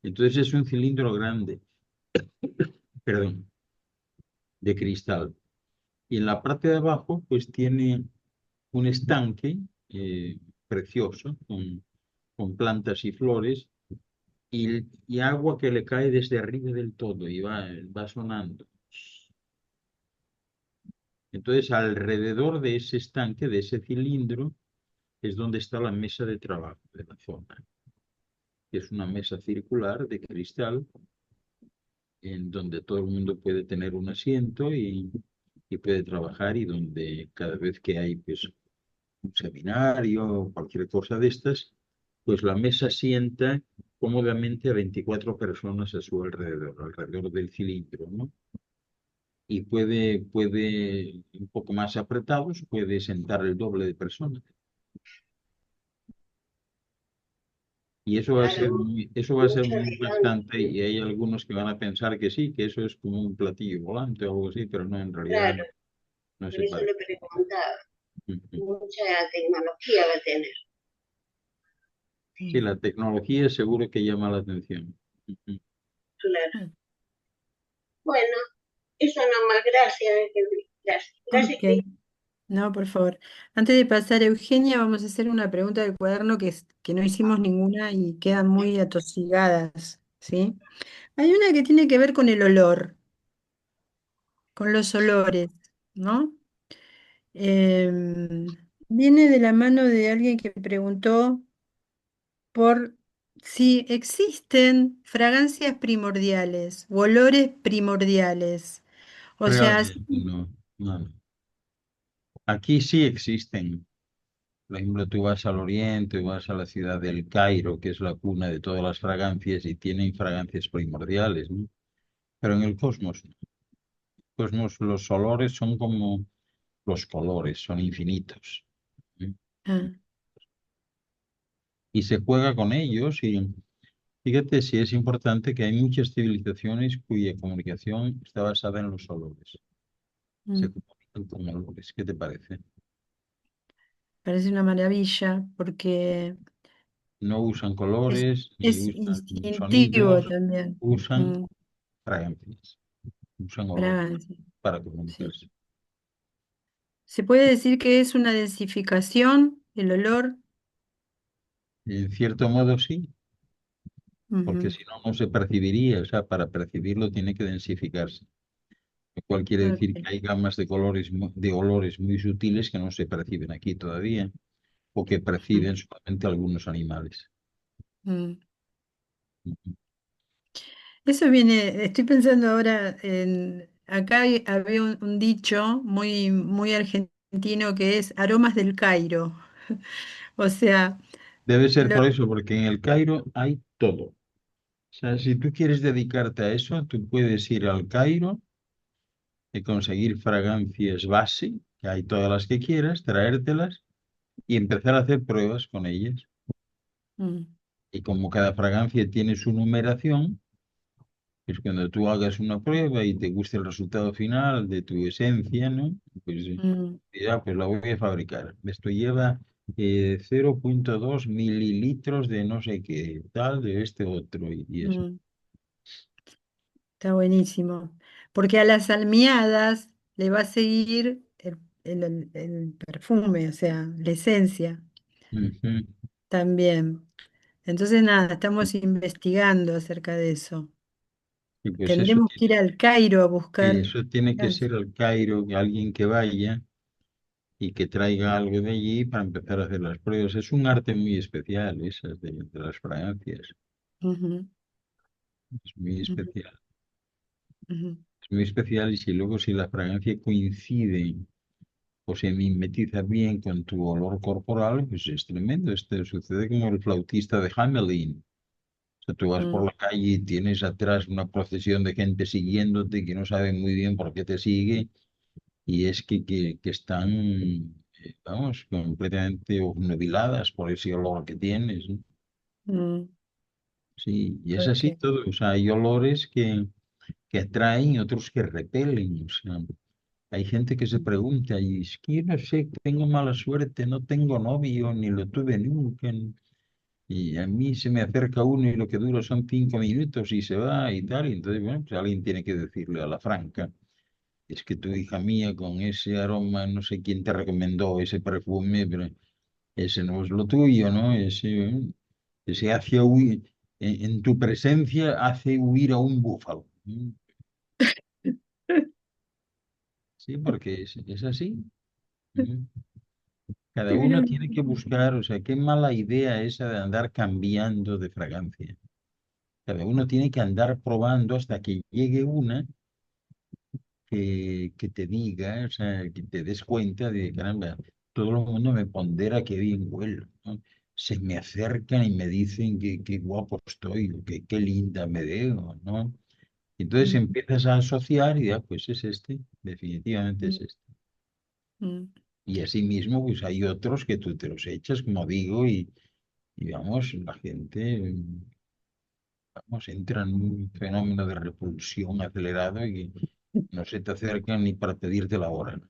Entonces es un cilindro grande, perdón, de cristal. Y en la parte de abajo, pues tiene un estanque precioso con plantas y flores y agua que le cae desde arriba del todo y va sonando. Entonces, alrededor de ese estanque, de ese cilindro, es donde está la mesa de trabajo de la zona, que es una mesa circular de cristal en donde todo el mundo puede tener un asiento y puede trabajar y donde cada vez que hay pues, un seminario o cualquier cosa de estas, pues la mesa sienta cómodamente a 24 personas a su alrededor, alrededor del cilindro, ¿no? Y puede, un poco más apretados, puede sentar el doble de personas. Y Claro, eso va a ser mucha muy impactante distancia. y hay algunos que van a pensar que sí, que eso es como un platillo volante o algo así, pero no, en realidad Claro, no, no por se eso parece. le preguntaba. Ujú. Mucha tecnología va a tener. Sí, la tecnología seguro que llama la atención. Ujú. Claro. Mm, Bueno, eso nomás, gracias, Ángel Luis. Gracias. Gracias, Cris. ok. No, por favor. Antes de pasar a Eugenia, vamos a hacer una pregunta del cuaderno que no hicimos ninguna y quedan muy atosigadas, ¿sí? Hay una que tiene que ver con el olor, con los olores, ¿no? Viene de la mano de alguien que preguntó por si existen fragancias primordiales o olores primordiales. O sea, Realmente no. Aquí sí existen. Por ejemplo, tú vas al Oriente, vas a la ciudad del Cairo, que es la cuna de todas las fragancias, y tienen fragancias primordiales, ¿no? Pero en el cosmos, no. Cosmos los olores son como los colores, son infinitos. ¿Eh? ah, Y se juega con ellos y fíjate si es importante que hay muchas civilizaciones cuya comunicación está basada en los olores. Se mm, comunican con olores. ¿Qué te parece? parece una maravilla porque No usan es, colores ni es usan instintivo sonidos, también. usan Mm, fragancias, usan olores fragancia, para sí. comunicarse. Se puede decir que es una densificación, el olor. En cierto modo sí, porque Ujú, si no, no se percibiría. O sea, para percibirlo tiene que densificarse. Lo cual quiere decir que ok, hay gamas de colores, de olores muy sutiles que no se perciben aquí todavía, o que mm, perciben solamente algunos animales. mm. Ujú. Eso viene, estoy pensando ahora en, acá había un dicho muy, muy argentino argentino que es Aromas del Cairo. O sea, Debe ser lo- por eso, porque en el Cairo hay todo. O sea, si tú quieres dedicarte a eso, tú puedes ir al Cairo y conseguir fragancias base, que hay todas las que quieras, traértelas y empezar a hacer pruebas con ellas. mm, Y como cada fragancia tiene su numeración, pues cuando tú hagas una prueba y te guste el resultado final de tu esencia, ¿no? Pues mm, ya, pues la voy a fabricar. Esto lleva 0,2 mililitros de no sé qué, tal, de este otro y eso. mm, está buenísimo. Porque a las almiadas le va a seguir el perfume, o sea, la esencia Ujú. también. Entonces, nada, estamos investigando acerca de eso. Y pues Tendremos que ir al Cairo a buscar. eso tiene que Las- ser el Cairo, que alguien que vaya y que traiga algo de allí para empezar a hacer las pruebas. Es un arte muy especial, esas de las fragancias. Ujú, Es muy ujú, especial. ujú, Es muy especial y si luego si la fragancia coincide o se mimetiza bien con tu olor corporal, pues es tremendo. Esto sucede como el flautista de Hamelin. O sea, tú vas por mm, la calle y tienes atrás una procesión de gente siguiéndote que no sabe muy bien por qué te sigue y es que están, vamos, completamente obnubiladas por ese olor que tienes, ¿no? mm, Sí, y es así ok. todo. O sea, hay olores que atraen y otros que repelen. O sea, hay gente que se pregunta, y es que yo no sé, tengo mala suerte, no tengo novio, ni lo tuve nunca. Y a mí se me acerca uno y lo que dura son 5 minutos y se va y tal. Y entonces, bueno, pues alguien tiene que decirle a la franca, es que tu hija mía con ese aroma, no sé quién te recomendó ese perfume, pero ese no es lo tuyo, ¿no? Ese hace huir, en tu presencia hace huir a un búfalo. Sí, porque es así. Mm. Cada uno tiene que buscar, o sea, qué mala idea esa de andar cambiando de fragancia. Cada uno tiene que andar probando hasta que llegue una que te diga, o sea, que te des cuenta de, caramba, todo el mundo me pondera que bien huelo, ¿no? Se me acercan y me dicen que qué guapo estoy, o que qué linda me veo, ¿no? Entonces Mm, empiezas a asociar y ya, pues es este, definitivamente es mm, este. mm. Y asimismo, pues hay otros que tú te los echas, como digo, y vamos, la gente, vamos, entra en un fenómeno de repulsión acelerado y no se te acercan ni para pedirte la hora, ¿no?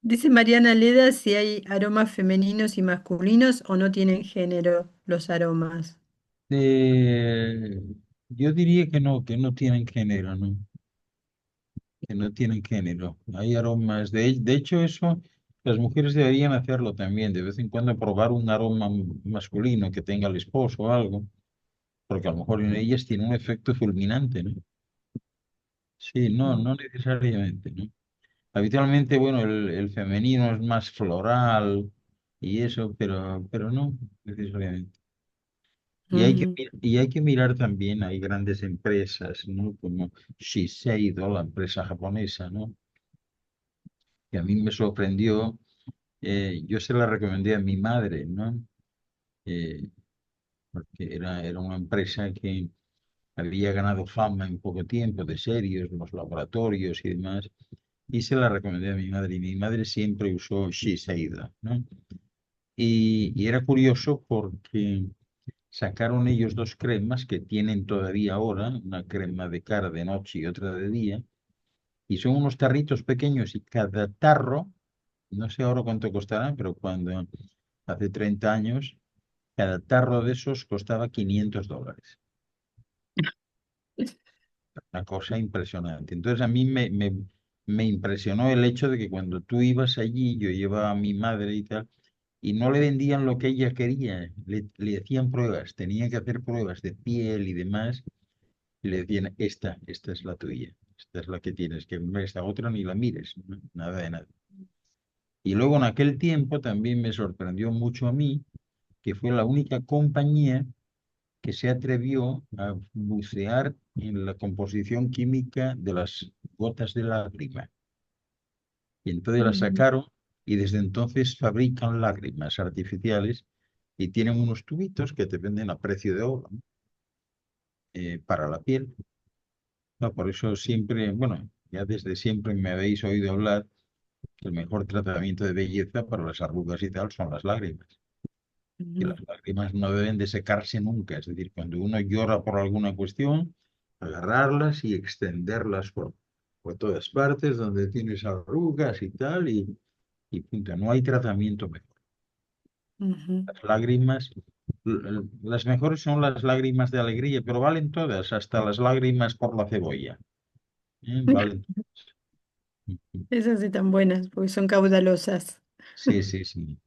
Dice Mariana Leda si hay aromas femeninos y masculinos o no tienen género los aromas. Eh, yo diría que no tienen género, ¿no? Que no tienen género. Hay aromas, de hecho eso, las mujeres deberían hacerlo también, de vez en cuando probar un aroma masculino que tenga el esposo o algo, porque a lo mejor en ellas tiene un efecto fulminante, ¿no? Sí, no, Mm, no necesariamente, ¿no? Habitualmente, bueno, el femenino es más floral y eso, pero no necesariamente. ujú, Y hay que mirar también, hay grandes empresas, ¿no? Como Shiseido, la empresa japonesa, ¿no? Que a mí me sorprendió. Yo se la recomendé a mi madre, ¿no? Eh, Porque era una empresa que había ganado fama en poco tiempo de serios, los laboratorios y demás. Y se la recomendé a mi madre y mi madre siempre usó Shiseido, ¿no? Y era curioso porque sacaron ellos dos cremas que tienen todavía ahora, una crema de cara de noche y otra de día, y son unos tarritos pequeños y cada tarro, no sé ahora cuánto costarán, pero cuando hace 30 años, cada tarro de esos costaba $500. Una cosa impresionante. Entonces a mí me impresionó el hecho de que cuando tú ibas allí, yo llevaba a mi madre y tal, y no le vendían lo que ella quería, le hacían pruebas, tenía que hacer pruebas de piel y demás, y le decían, esta es la tuya, esta es la que tienes que comer, esta otra ni la mires, ¿no? Nada de nada. Y luego en aquel tiempo también me sorprendió mucho a mí, que fue la única compañía que se atrevió a bucear en la composición química de las gotas de lágrima. Y entonces la ujú, sacaron y desde entonces fabrican lágrimas artificiales y tienen unos tubitos que te venden a precio de oro, ¿no? Para la piel. No, por eso siempre, bueno, ya desde siempre me habéis oído hablar que el mejor tratamiento de belleza para las arrugas y tal son las lágrimas. Y Ujú, las lágrimas no deben de secarse nunca. Es decir, cuando uno llora por alguna cuestión, agarrarlas y extenderlas por todas partes donde tienes arrugas y tal, y punto. No hay tratamiento mejor. ujú. Las lágrimas, las mejores son las lágrimas de alegría, pero valen todas, hasta las lágrimas por la cebolla. Valen todas. Esas sí están buenas porque son caudalosas. Sí, sí, sí.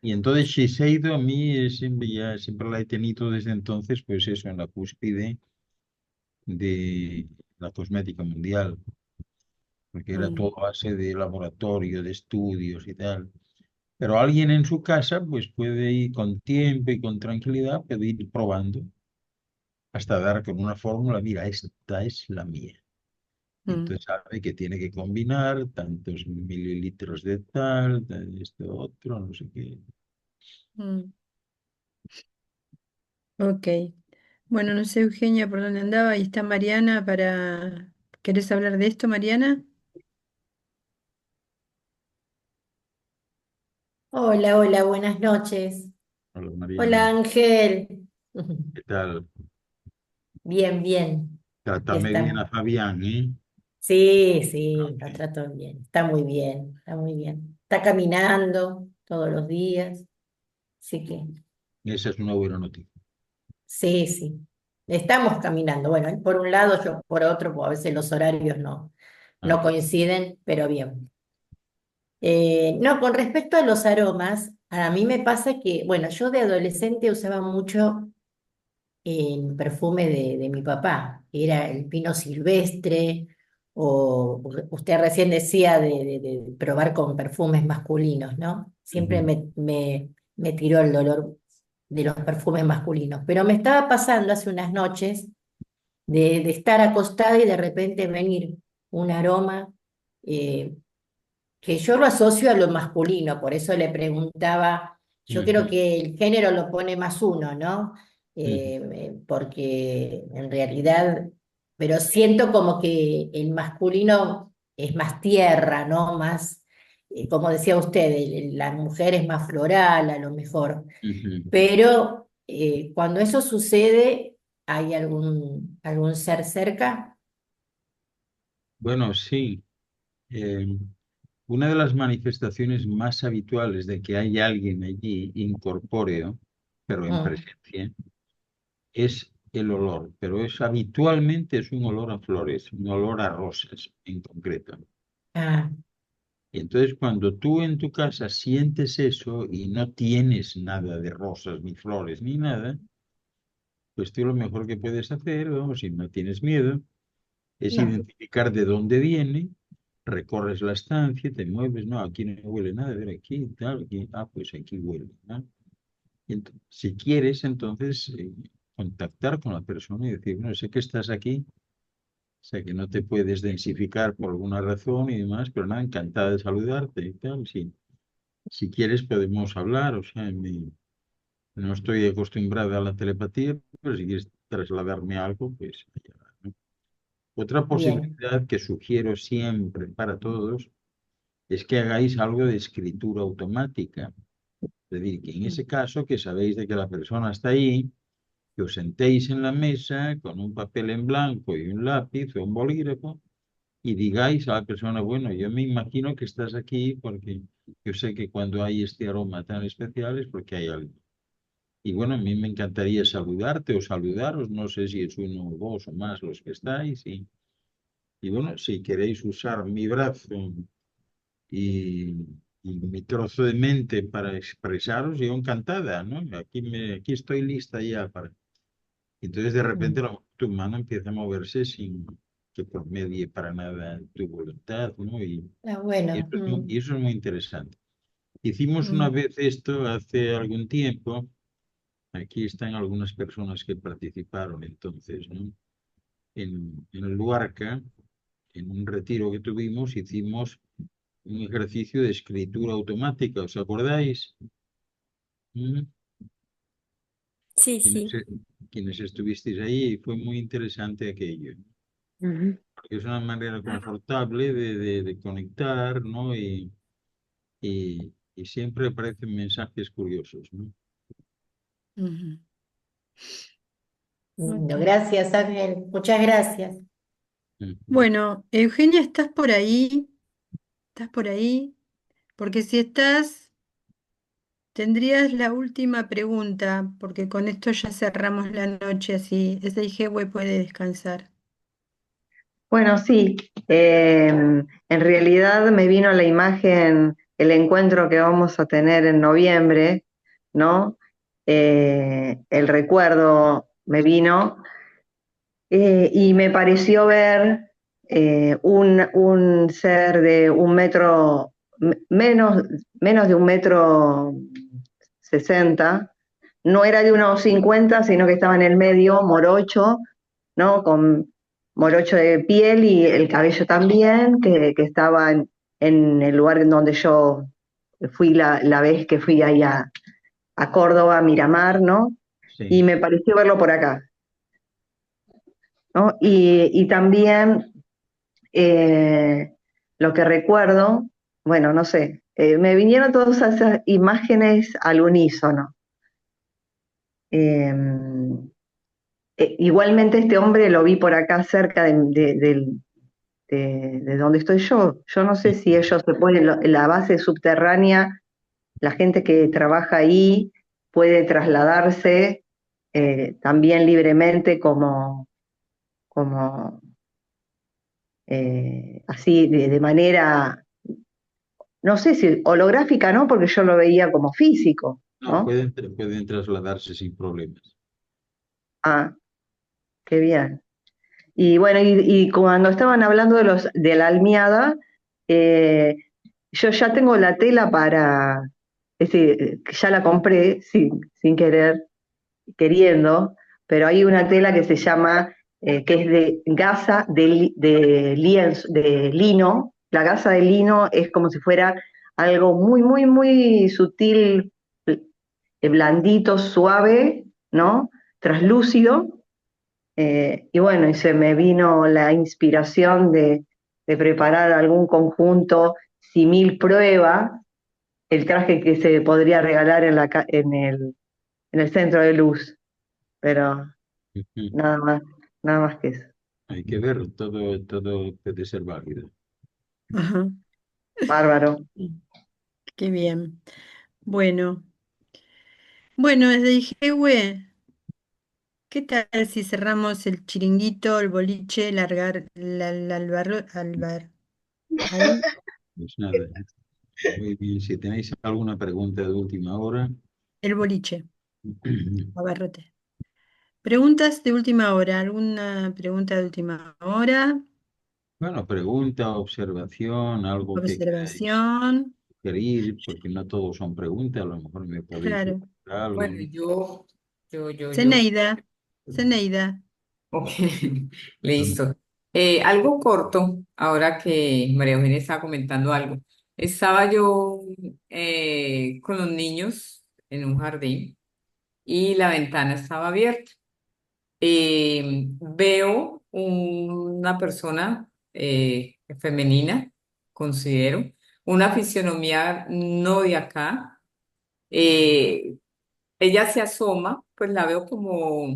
Y entonces Shiseido a mí siempre la he tenido desde entonces, pues eso, en la cúspide de la cosmética mundial, porque era Mm, todo a base de laboratorio, de estudios y tal. Pero alguien en su casa, pues puede ir con tiempo y con tranquilidad, puede ir probando hasta dar con una fórmula, mira, esta es la mía. Y mm, entonces sabe que tiene que combinar tantos mililitros de tal, de esto otro, no sé qué. mm. Ok. Bueno, no sé, Eugenia, por dónde andaba. Ahí está Mariana para... ¿Querés hablar de esto, Mariana? Hola, hola, buenas noches. Hola Hola Mariana, Ángel. ¿qué tal? Bien, bien. Aquí Trátame bien a estamos. Fabián, ¿eh? Sí, sí, lo Ok. trato bien. Está muy bien, está muy bien. Está caminando todos los días. Así que Esa es una buena noticia. sí, sí. Estamos caminando. Bueno, él por un lado, yo por otro, porque a veces los horarios Ah, no coinciden, pero bien. No, con respecto a los aromas, a mí me pasa que, bueno, yo de adolescente usaba mucho el perfume de mi papá, que era el pino silvestre, o usted recién decía de probar con perfumes masculinos, ¿no? Siempre ujú, me tiró el dolor de los perfumes masculinos, pero me estaba pasando hace unas noches de estar acostada y de repente venir un aroma eh, que yo lo asocio a lo masculino, por eso le preguntaba, yo creo ujú, que el género lo pone más uno, ¿no? ujú, Porque en realidad, pero siento como que el masculino es más tierra, ¿no? Más, como decía usted, la mujer es más floral a lo mejor, ujú. pero cuando eso sucede, ¿hay algún ser cerca? Bueno, sí. eh, una de las manifestaciones más habituales de que hay alguien allí incorpóreo, pero en Mm. presencia, es el olor. Pero habitualmente es un olor a flores, un olor a rosas en concreto. Ah, Y entonces cuando tú en tu casa sientes eso y no tienes nada de rosas, ni flores, ni nada, pues tú lo mejor que puedes hacer, vamos, si no tienes miedo, es no. identificar de dónde viene, recorres la estancia, te mueves, no, aquí no huele nada, a ver aquí, tal, aquí, pues aquí huele, ¿no? Si quieres, entonces, contactar con la persona y decir, bueno, sé que estás aquí, sé que no te puedes densificar por alguna razón y demás, pero nada, encantada de saludarte y tal, sí. Si quieres podemos hablar, o sea, no estoy acostumbrada a la telepatía, pero si quieres trasladarme algo, pues allá va, ¿no? Otra Bien. posibilidad que sugiero siempre para todos es que hagáis algo de escritura automática. Es decir, que en ese caso que sabéis de que la persona está ahí, que os sentéis en la mesa con un papel en blanco y un lápiz o un bolígrafo y digáis a la persona, bueno, yo me imagino que estás aquí porque yo sé que cuando hay este aroma tan especial es porque hay algo. Y bueno, a mí me encantaría saludarte o saludaros, no sé si es uno o dos o más los que estáis. Y bueno, si queréis usar mi brazo y, y mi trozo de mente para expresaros, yo encantada, ¿no? Aquí estoy lista ya para... Entonces de repente tu mano empieza a moverse sin que por medie para nada tu voluntad, ¿no? Ah, bueno. Y eso es muy interesante. Hicimos una Mm, vez esto hace algún tiempo. Aquí están algunas personas que participaron entonces, ¿no? En Luarca, en un retiro que tuvimos, hicimos un ejercicio de escritura automática, ¿os acordáis? ¿Mm? Sí, Quienes, sí. quienes estuvisteis ahí, fue muy interesante aquello, Ujú. porque es una manera confortable de conectar, ¿no? Y siempre aparecen mensajes curiosos, ¿no? Ujú. Lindo, Ok. gracias Ángel, muchas gracias. Ujú. Bueno, Eugenia, ¿estás por ahí? ¿Estás por ahí? Porque si estás, tendrías la última pregunta, porque con esto ya cerramos la noche, así ese Igehue puede descansar. Bueno, sí, en realidad me vino a la imagen el encuentro que vamos a tener en noviembre, ¿no? El recuerdo me vino y me pareció ver un ser de un metro, menos de 1,60 m. No era de 1,50 m, sino que estaba en el medio, morocho, ¿no? Con morocho de piel y el cabello también, que estaba en el lugar en donde yo fui la vez que fui ahí a Córdoba, a Miramar, ¿no? Y Sí. me pareció verlo por acá, ¿no? Y también lo que recuerdo, bueno, no sé, me vinieron todas esas imágenes al unísono. Eh, Igualmente este hombre lo vi por acá cerca de donde estoy yo. Yo no sé si ellos se pueden, la base subterránea, la gente que trabaja ahí puede trasladarse también libremente como así de manera, no sé si holográfica, ¿no? Porque yo lo veía como físico, No, ¿no? pueden trasladarse sin problemas. Ah, qué bien. Y bueno, y cuando estaban hablando de la almiada, eh, yo ya tengo la tela para, es decir, ya la compré sin querer, queriendo, pero hay una tela que se llama, que es de gasa de lienzo, de lino. La gasa de lino es como si fuera algo muy, muy, muy sutil, blandito, suave, ¿no? Translúcido. Y bueno, y se me vino la inspiración de preparar algún conjunto simil prueba, el traje que se podría regalar en el centro de luz, pero Ujú. nada más, nada más que eso. Hay que ver, todo puede ser válido. Ajá, Bárbaro. qué bien. Bueno, bueno, desde Igehue, ¿qué tal si cerramos el chiringuito, el boliche, largar ahí, Pues nada, muy bien. Si tenéis alguna pregunta de última hora, el boliche, abarrote? Preguntas de última hora, ¿alguna pregunta de última hora? bueno, pregunta, observación, algo que queráis Observación, sugerir, porque no todos son preguntas, a lo mejor me podéis claro. sugerir algo, Bueno, ¿no? yo. Zeneida, Zeneida, Ok, listo. Algo corto, ahora que María Eugenia estaba comentando algo. Estaba yo con los niños en un jardín y la ventana estaba abierta. Veo una persona femenina, considero, una fisionomía no de acá. Eh, Ella se asoma, pues la veo como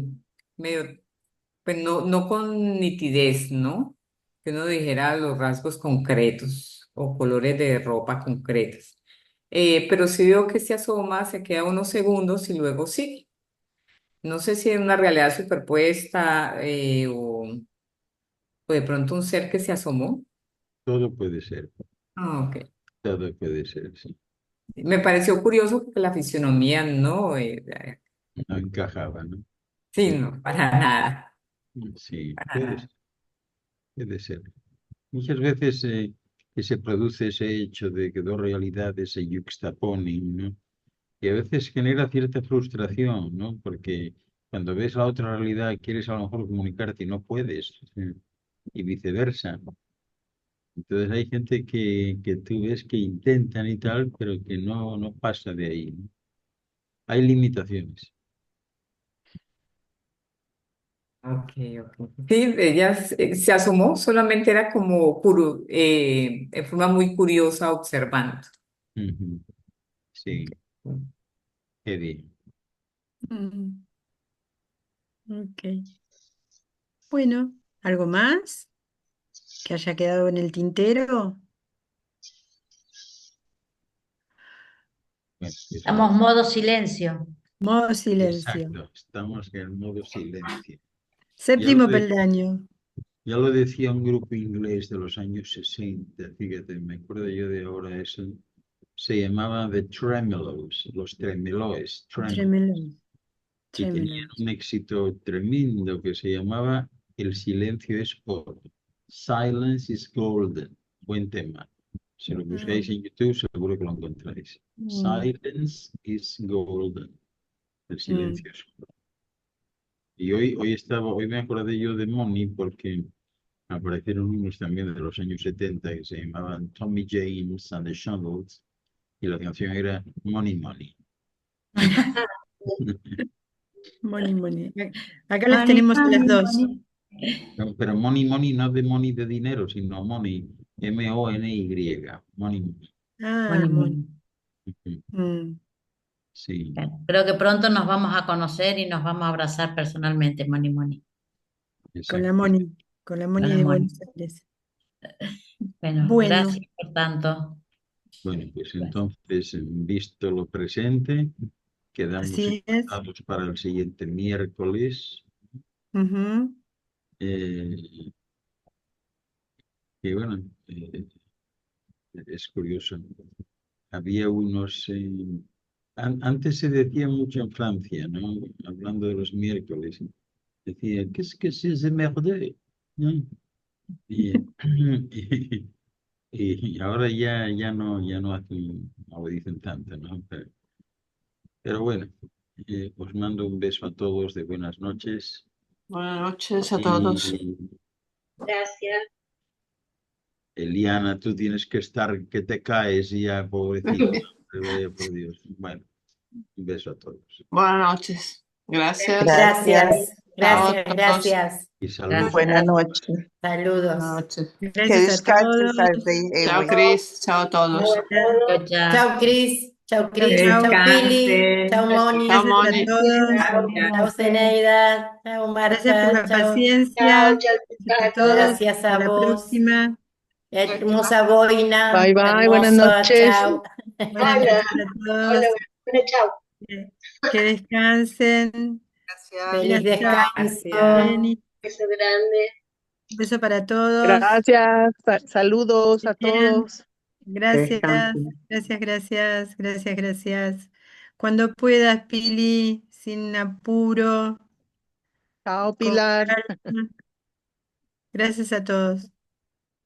medio, pues no con nitidez, ¿no? Que uno dijera los rasgos concretos o colores de ropa concretos. Pero sí veo que se asoma, se queda unos segundos y luego sí. No sé si es una realidad superpuesta o de pronto un ser que se asomó. Todo puede ser, Ah, ok. todo puede ser, sí. Me pareció curioso porque la fisionomía no, No encajaba, ¿no? sí, Sí, no, para nada, sí, para nada. puede ser. Muchas veces que se produce ese hecho de que dos realidades se yuxtaponen, ¿no? Y a veces genera cierta frustración, ¿no? Porque cuando ves la otra realidad quieres a lo mejor comunicarte y no puedes, y viceversa. Entonces hay gente que tú ves que intentan y tal, pero que no pasa de ahí, ¿no? Hay limitaciones. Ok, ok. Sí, ella se asomó, solamente era como en forma muy curiosa observando. Ujú. Sí, qué bien. Mm, ok. Bueno, ¿algo más que haya quedado en el tintero? Bueno, pues Estamos modo silencio. Modo silencio. exacto, estamos en el modo silencio. Ya lo, Séptimo de- peldaño. ya lo decía un grupo inglés de los años 60, fíjate, me acuerdo yo de ahora eso, se llamaba The Tremeloes, los Tremeloes, Tremelo. y Tremelo. tenían un éxito tremendo que se llamaba El silencio es oro. Silence is golden. Buen tema. Si lo buscáis Mm, en YouTube, seguro que lo encontráis. mm, Silence is golden. El mm. silencio es oro. Y hoy me acordé yo de Money porque aparecieron unos también de los años 70 que se llamaban Tommy James and the Shondells y la canción era Money Money. Money, money. Acá las Money, tenemos a las money, dos. money. No, pero money money no de money de dinero, sino money, Mony. Money money. Ah, Money, money. money. Ujú. Mm. Sí, Bueno, creo que pronto nos vamos a conocer y nos vamos a abrazar personalmente, Money, money. Con la exacto. money. Con la Con money la de money. Buenos Aires. Bueno, Bueno, gracias por tanto. Bueno, pues Gracias. entonces, visto lo presente, quedamos así es. empatados para el siguiente miércoles. Ujú. Eh, y bueno, es curioso. Había unos. Antes se decía mucho en Francia, ¿no? Hablando de los miércoles. Decía, ¿qué es que c'est ce mercredi? ¿No? Y, y ahora ya no no lo dicen tanto, ¿no? Pero bueno, os mando un beso a todos de buenas noches Buenas noches a todos. y Gracias. Eliana, tú tienes que estar que te caes ya, pobrecita. Vaya por Dios. Bueno, un beso a todos Buenas noches. Gracias. Gracias. Gracias, Chao a gracias, todos. gracias. y saludos. Buenas Gracias. noches. Buenas Saludos. noches. Que Gracias a descanses, todos. Chao, Ewe. Cris. Chao a todos. Chao, chao. Chao, Cris. Chao, Chau, Cris. chau. Chao, Pili. Chao, Descansen. Chao, Moni. Gracias a Moni. todos. Chao, Zeneida. Chao, Gracias por Marta. la Chao. Chao, paciencia. chao, Gracias a chao. todos. Gracias Hasta a la vos. próxima. Hermosa boina. Bye bye, buenas Hermosa. noches. Chao. Buenas Hola, noches a hola, todos. bueno, chao. Que descansen. Gracias. Feliz Gracias, descanso. Jenny. Beso grande. Un beso para todos. Gracias, saludos Que a estén. todos. Que Gracias, descansen. gracias. Cuando puedas, Pili, sin apuro, Chao, con Pilar. calma. Gracias a todos.